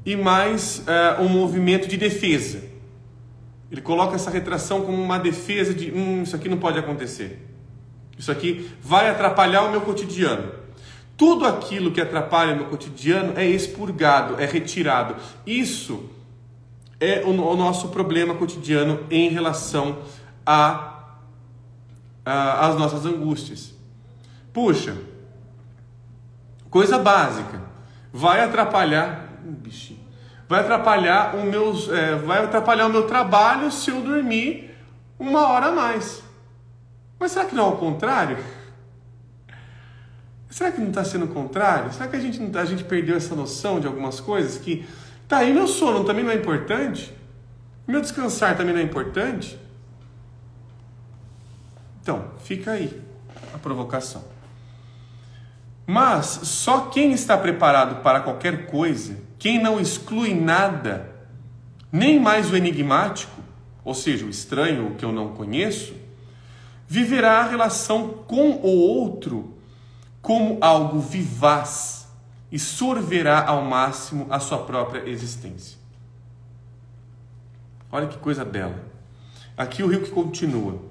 e mais um movimento de defesa. Ele coloca essa retração como uma defesa de isso aqui não pode acontecer. Isso aqui vai atrapalhar o meu cotidiano. Tudo aquilo que atrapalha o meu cotidiano é expurgado, é retirado. Isso é o nosso problema cotidiano em relação às nossas angústias. Puxa, coisa básica, vai atrapalhar vai atrapalhar o meu trabalho se eu dormir 1 hora a mais. Mas será que não é o contrário? Será que não está sendo o contrário? Será que a gente perdeu essa noção de algumas coisas que... Tá, e meu sono também não é importante? Meu descansar também não é importante? Então, fica aí a provocação. Mas só quem está preparado para qualquer coisa, quem não exclui nada, nem mais o enigmático, ou seja, o estranho, o que eu não conheço, viverá a relação com o outro como algo vivaz e sorverá ao máximo a sua própria existência. Olha que coisa bela. Aqui o Rilke continua.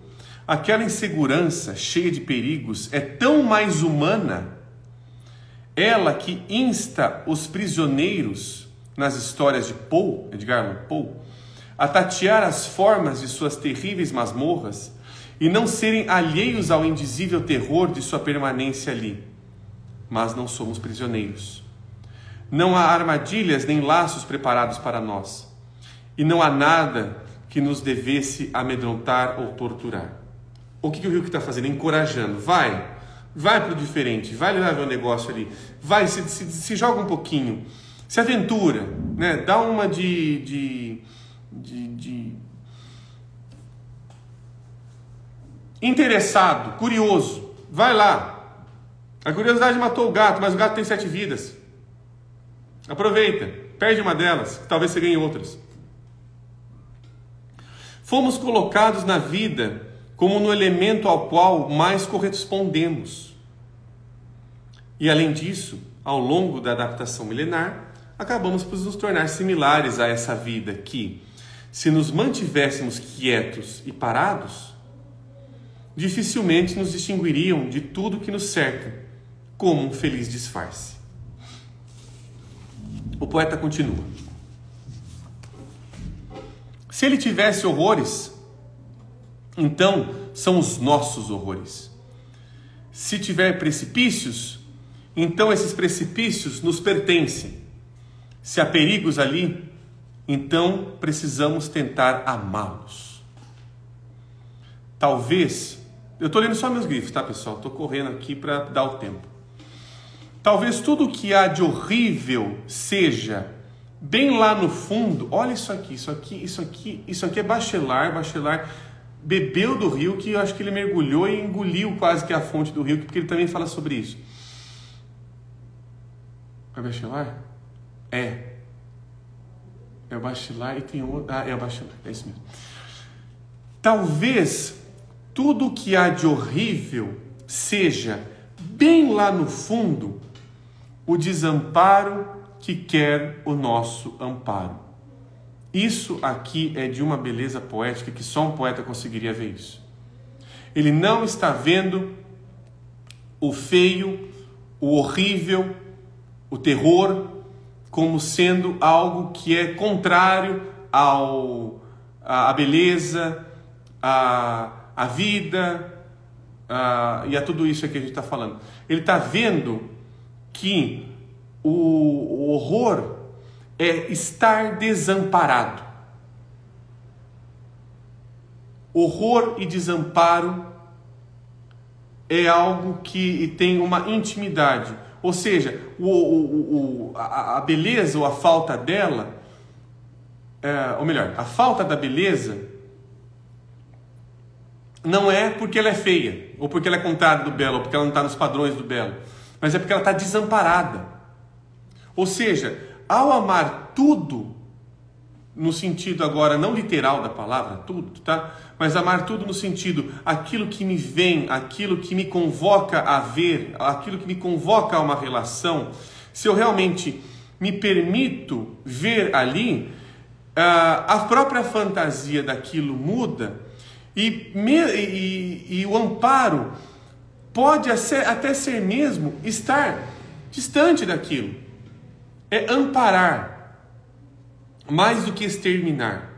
Aquela insegurança cheia de perigos é tão mais humana, ela que insta os prisioneiros nas histórias de Poe, Edgar Allan Poe, a tatear as formas de suas terríveis masmorras e não serem alheios ao indizível terror de sua permanência ali. Mas não somos prisioneiros. Não há armadilhas nem laços preparados para nós. E não há nada que nos devesse amedrontar ou torturar. O que o Rilke está fazendo? Encorajando. Vai para o diferente, vai lá ver o negócio ali. Vai, se joga um pouquinho. Se aventura, né? Dá uma de interessado, curioso, vai lá. A curiosidade matou o gato, mas o gato tem 7 vidas. Aproveita, perde uma delas, que talvez você ganhe outras. Fomos colocados na vida como no elemento ao qual mais correspondemos. E além disso, ao longo da adaptação milenar, acabamos por nos tornar similares a essa vida que, se nos mantivéssemos quietos e parados, dificilmente nos distinguiriam de tudo que nos cerca, como um feliz disfarce. O poeta continua. Se ele tivesse horrores, então são os nossos horrores. Se tiver precipícios, então esses precipícios nos pertencem. Se há perigos ali, então precisamos tentar amá-los. Talvez, eu estou lendo só meus grifos, tá, pessoal? Estou correndo aqui para dar o tempo. Talvez tudo o que há de horrível seja bem lá no fundo. Olha isso aqui é Bachelard bebeu do rio, que eu acho que ele mergulhou e engoliu quase que a fonte do rio, porque ele também fala sobre isso. É Bachelard? É o Bachelard e tem outro. É o Bachelard, é isso mesmo. Talvez tudo o que há de horrível seja bem lá no fundo o desamparo que quer o nosso amparo. Isso aqui é de uma beleza poética que só um poeta conseguiria ver isso. Ele não está vendo o feio, o horrível, o terror como sendo algo que é contrário à beleza, à vida e a tudo isso que a gente está falando. Ele está vendo que o horror é estar desamparado. Horror e desamparo é algo que tem uma intimidade. Ou seja, a beleza ou a falta dela, ou melhor, a falta da beleza não é porque ela é feia, ou porque ela é contrária do belo, ou porque ela não está nos padrões do belo, mas é porque ela está desamparada. Ou seja, ao amar tudo no sentido agora não literal da palavra, tudo, tá? Mas amar tudo no sentido, aquilo que me vem, aquilo que me convoca a ver, aquilo que me convoca a uma relação, se eu realmente me permito ver ali, a própria fantasia daquilo muda e o amparo pode até ser mesmo estar distante daquilo. É amparar mais do que exterminar.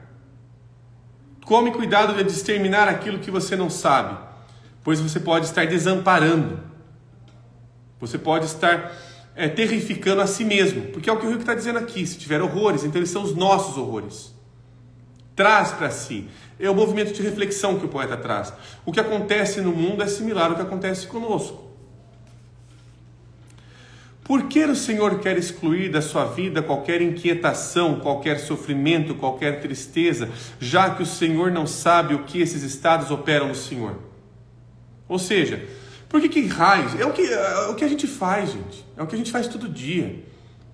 Tome cuidado de exterminar aquilo que você não sabe, pois você pode estar desamparando. Você pode estar terrificando a si mesmo, porque é o que o Rico está dizendo aqui. Se tiver horrores, então eles são os nossos horrores. Traz para si. É o movimento de reflexão que o poeta traz. O que acontece no mundo é similar ao que acontece conosco. Por que o Senhor quer excluir da sua vida qualquer inquietação, qualquer sofrimento, qualquer tristeza, já que o Senhor não sabe o que esses estados operam no Senhor? Ou seja, por que raios? É o que a gente faz, gente. É o que a gente faz todo dia.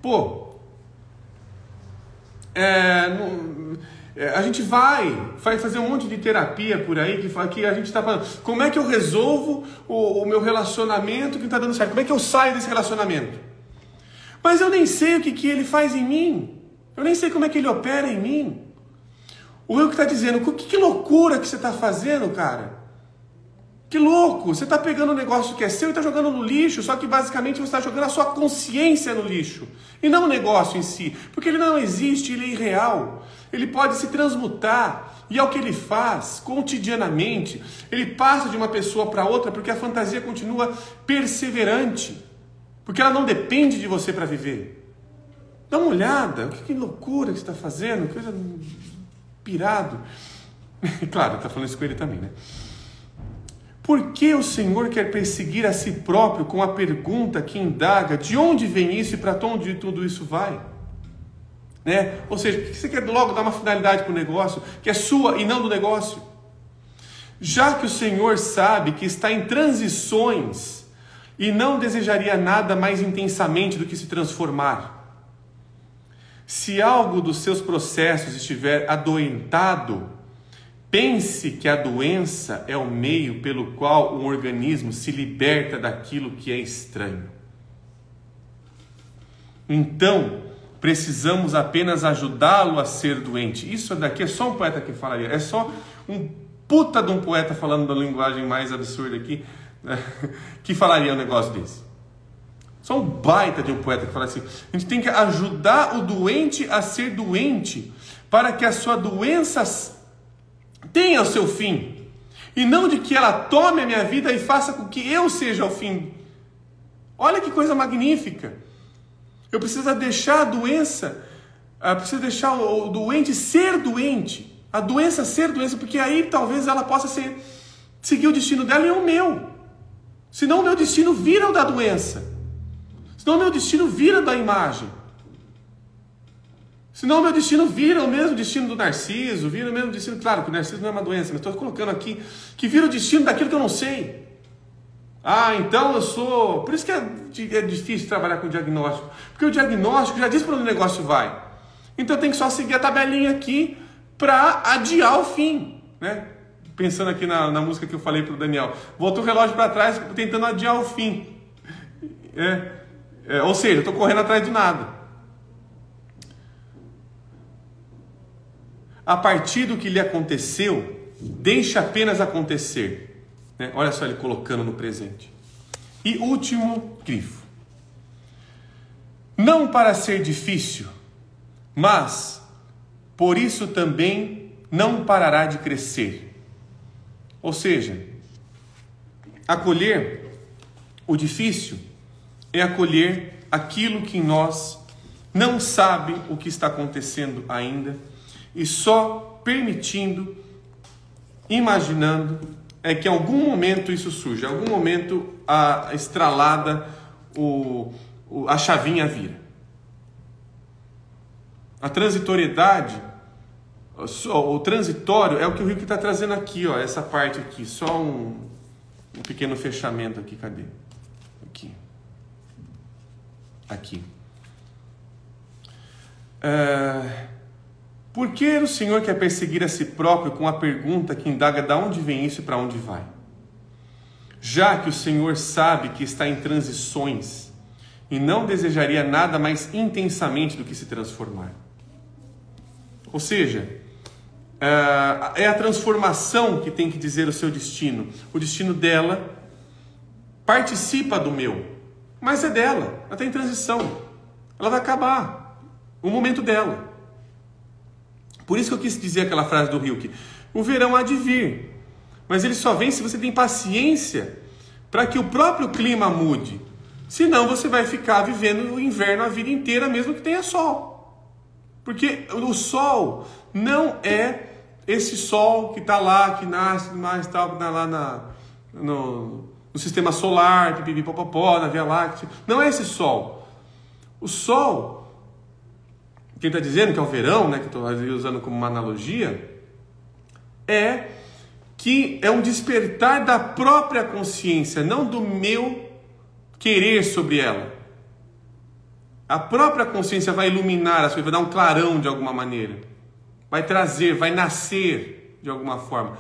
Pô, a gente vai fazer um monte de terapia por aí, que a gente está falando, como é que eu resolvo o meu relacionamento que não está dando certo? Como é que eu saio desse relacionamento? Mas eu nem sei o que ele faz em mim. Eu nem sei como é que ele opera em mim. O eu que está dizendo, que loucura que você está fazendo, cara? Que louco! Você está pegando um negócio que é seu e está jogando no lixo, só que basicamente você está jogando a sua consciência no lixo. E não o negócio em si. Porque ele não existe, ele é irreal. Ele pode se transmutar. E é o que ele faz cotidianamente. Ele passa de uma pessoa para outra porque a fantasia continua perseverante. Porque ela não depende de você para viver. Dá uma olhada. Que loucura que você está fazendo. Coisa pirado. Claro, está falando isso com ele também, né? Por que o Senhor quer perseguir a si próprio com a pergunta que indaga de onde vem isso e para onde tudo isso vai? Né? Ou seja, por que você quer logo dar uma finalidade para o negócio que é sua e não do negócio? Já que o Senhor sabe que está em transições e não desejaria nada mais intensamente do que se transformar. Se algo dos seus processos estiver adoentado, pense que a doença é o meio pelo qual o organismo se liberta daquilo que é estranho. Então, precisamos apenas ajudá-lo a ser doente. Isso daqui é só um poeta que falaria. É só um puta de um poeta falando da linguagem mais absurda aqui, que falaria um negócio desse. Só um baita de um poeta que fala assim: a gente tem que ajudar o doente a ser doente para que a sua doença tenha o seu fim, e não de que ela tome a minha vida e faça com que eu seja o fim. Olha que coisa magnífica. Eu preciso deixar a doença, preciso deixar o doente ser doente, a doença ser doença, porque aí talvez ela possa seguir o destino dela e o meu. Senão o meu destino vira o da doença. Senão o meu destino vira da imagem. Senão o meu destino vira o mesmo destino do Narciso, vira o mesmo destino, claro que o Narciso não é uma doença, mas estou colocando aqui, que vira o destino daquilo que eu não sei. Então eu sou... Por isso que é difícil trabalhar com diagnóstico, porque o diagnóstico já diz para onde o negócio vai. Então eu tenho que só seguir a tabelinha aqui para adiar o fim, né? Pensando aqui na música que eu falei para o Daniel. Voltou o relógio para trás, tentando adiar o fim. Ou seja, eu estou correndo atrás do nada. A partir do que lhe aconteceu, deixe apenas acontecer. Né? Olha só ele colocando no presente. E último grifo. Não para ser difícil, mas por isso também não parará de crescer. Ou seja, acolher o difícil é acolher aquilo que em nós não sabe o que está acontecendo ainda, e só permitindo, imaginando, que em algum momento isso surge, em algum momento a estralada, a chavinha vira. A transitoriedade, o transitório é o que o Rico está trazendo aqui, ó, essa parte aqui, só um pequeno fechamento aqui, cadê? Aqui. Por que o Senhor quer perseguir a si próprio com a pergunta que indaga de onde vem isso e para onde vai? Já que o Senhor sabe que está em transições e não desejaria nada mais intensamente do que se transformar. Ou seja, é a transformação que tem que dizer o seu destino. O destino dela participa do meu, mas é dela, ela está em transição, ela vai acabar, o momento dela. Por isso que eu quis dizer aquela frase do Hilke: o verão há de vir, mas ele só vem se você tem paciência para que o próprio clima mude. Senão você vai ficar vivendo o inverno a vida inteira, mesmo que tenha sol. Porque o sol não é esse sol que está lá, que nasce mais tal, lá no sistema solar, pipipipopopó, na Via Láctea. Não é esse sol. O sol, quem está dizendo que é o verão, né, que estou usando como uma analogia, é que é um despertar da própria consciência, não do meu querer sobre ela. A própria consciência vai iluminar as coisas, vai dar um clarão de alguma maneira. Vai trazer, vai nascer de alguma forma.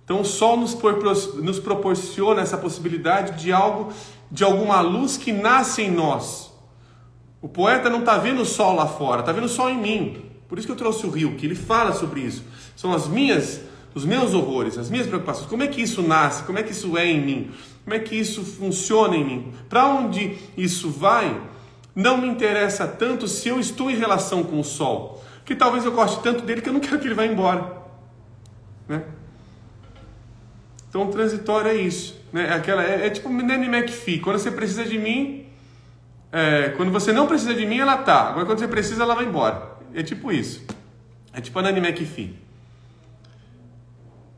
Então o sol nos proporciona essa possibilidade de algo, de alguma luz que nasce em nós. O poeta não está vendo o sol lá fora, está vendo o sol em mim. Por isso que eu trouxe o Hilke, ele fala sobre isso. São os meus horrores, as minhas preocupações. Como é que isso nasce? Como é que isso é em mim? Como é que isso funciona em mim? Para onde isso vai? Não me interessa tanto se eu estou em relação com o sol. Que talvez eu goste tanto dele que eu não quero que ele vá embora. Né? Então o transitório é isso. Né? É tipo Nanny McPhee. Quando você precisa de mim, quando você não precisa de mim, ela tá. Agora quando você precisa, ela vai embora. É tipo isso. É tipo a Nanny McPhee.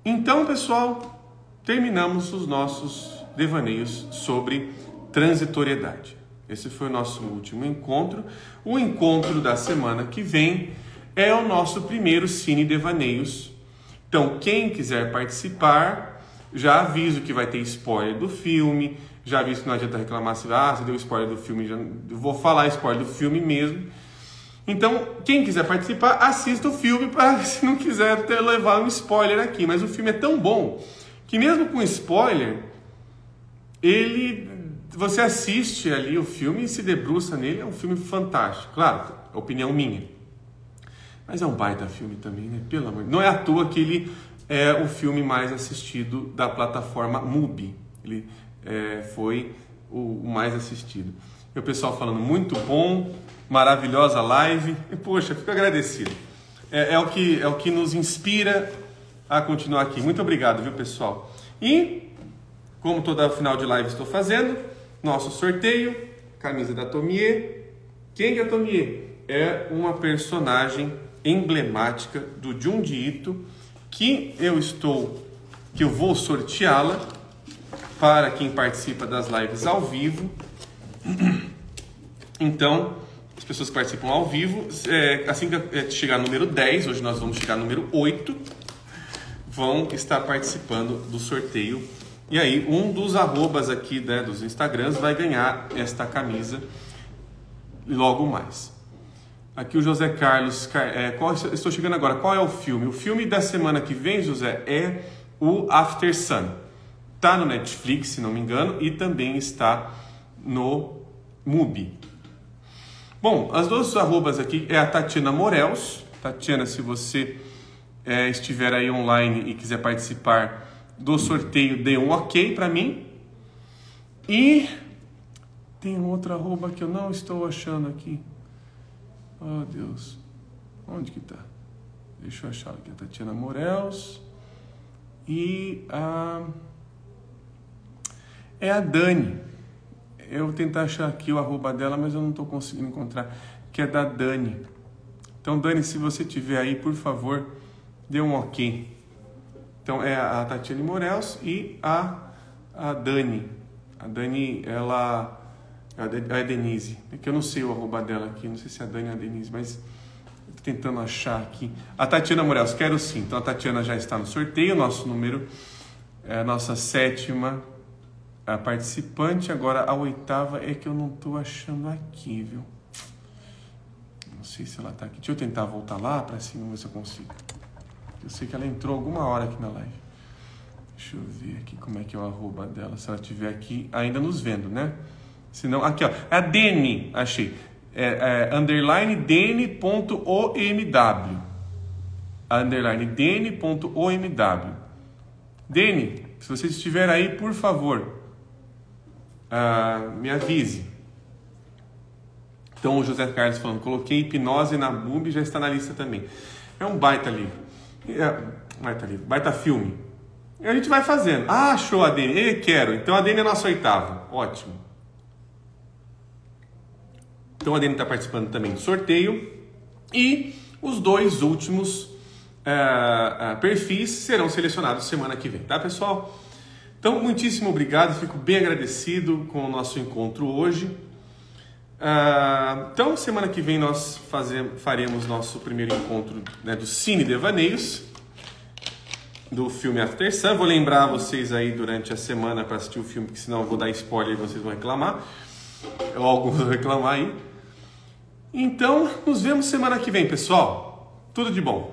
Então, pessoal, terminamos os nossos devaneios sobre transitoriedade. Esse foi o nosso último encontro. O encontro da semana que vem é o nosso primeiro Cine Devaneios. Então, quem quiser participar, já aviso que vai ter spoiler do filme. Já aviso que não adianta reclamar se você deu spoiler do filme. Eu vou falar spoiler do filme mesmo. Então, quem quiser participar, assista o filme, para se não quiser levar um spoiler aqui. Mas o filme é tão bom que mesmo com spoiler, você assiste ali o filme e se debruça nele. É um filme fantástico. Claro, é opinião minha. Mas é um baita filme também, né? Pelo amor de Deus. Não é à toa que ele é o filme mais assistido da plataforma MUBI. Ele foi o mais assistido. E o pessoal falando, muito bom, maravilhosa live. E, poxa, fico agradecido. É o que nos inspira a continuar aqui. Muito obrigado, viu, pessoal? E, como toda final de live estou fazendo, nosso sorteio, camisa da Tomier. Quem é a Tomier? É uma personagem emblemática do Junji Ito que eu vou sorteá-la para quem participa das lives ao vivo. Então, as pessoas que participam ao vivo, assim que chegar no número 10, hoje nós vamos chegar no número 8, vão estar participando do sorteio. E aí, um dos arrobas aqui, né, dos Instagrams vai ganhar esta camisa logo mais. Aqui o José Carlos, estou chegando agora, qual é o filme? O filme da semana que vem, José, é o After Sun. Está no Netflix, se não me engano, e também está no MUBI. Bom, as duas arrobas aqui é a Tatiana Morels. Tatiana, se você estiver aí online e quiser participar do sorteio, dê um ok para mim. E tem um outro arroba que eu não estou achando aqui. Oh, Deus. Onde que tá? Deixa eu achar aqui. A Tatiana Morels. E é a Dani. Eu vou tentar achar aqui o arroba dela, mas eu não estou conseguindo encontrar. Que é da Dani. Então, Dani, se você tiver aí, por favor, dê um ok. Então, é a Tatiana Morels e a Dani. A Dani, ela... A Denise. É que eu não sei o arroba dela aqui. Não sei se é a Dani ou a Denise, mas... Estou tentando achar aqui. A Tatiana Morels, quero sim. Então, a Tatiana já está no sorteio. Nosso número é a nossa 7ª participante. Agora, a 8ª é que eu não estou achando aqui, viu? Não sei se ela tá aqui. Deixa eu tentar voltar lá para cima, ver se eu consigo. Eu sei que ela entrou alguma hora aqui na live. Deixa eu ver aqui como é que é o arroba dela. Se ela estiver aqui ainda nos vendo, né? Se não, aqui ó. É a Deni, achei. Underline Deni.omw. Underline Deni.omw. Deni, se você estiver aí, por favor, me avise. Então o José Carlos falando, coloquei Hipnose na Bumbi, já está na lista também. É um baita livro. Baita filme. E a gente vai fazendo. Ah, show, a Deni. Quero. Então a Deni é nossa oitava. Ótimo. Então a Deni está participando também do sorteio. E os 2 últimos perfis serão selecionados semana que vem, tá, pessoal? Então, muitíssimo obrigado. Fico bem agradecido com o nosso encontro hoje. Então, semana que vem nós faremos nosso primeiro encontro, né, do Cine Devaneios, do filme After Sun. Vou lembrar vocês aí durante a semana para assistir o filme, porque senão eu vou dar spoiler e vocês vão reclamar. Ou alguns vão reclamar aí. Então, nos vemos semana que vem, pessoal. Tudo de bom.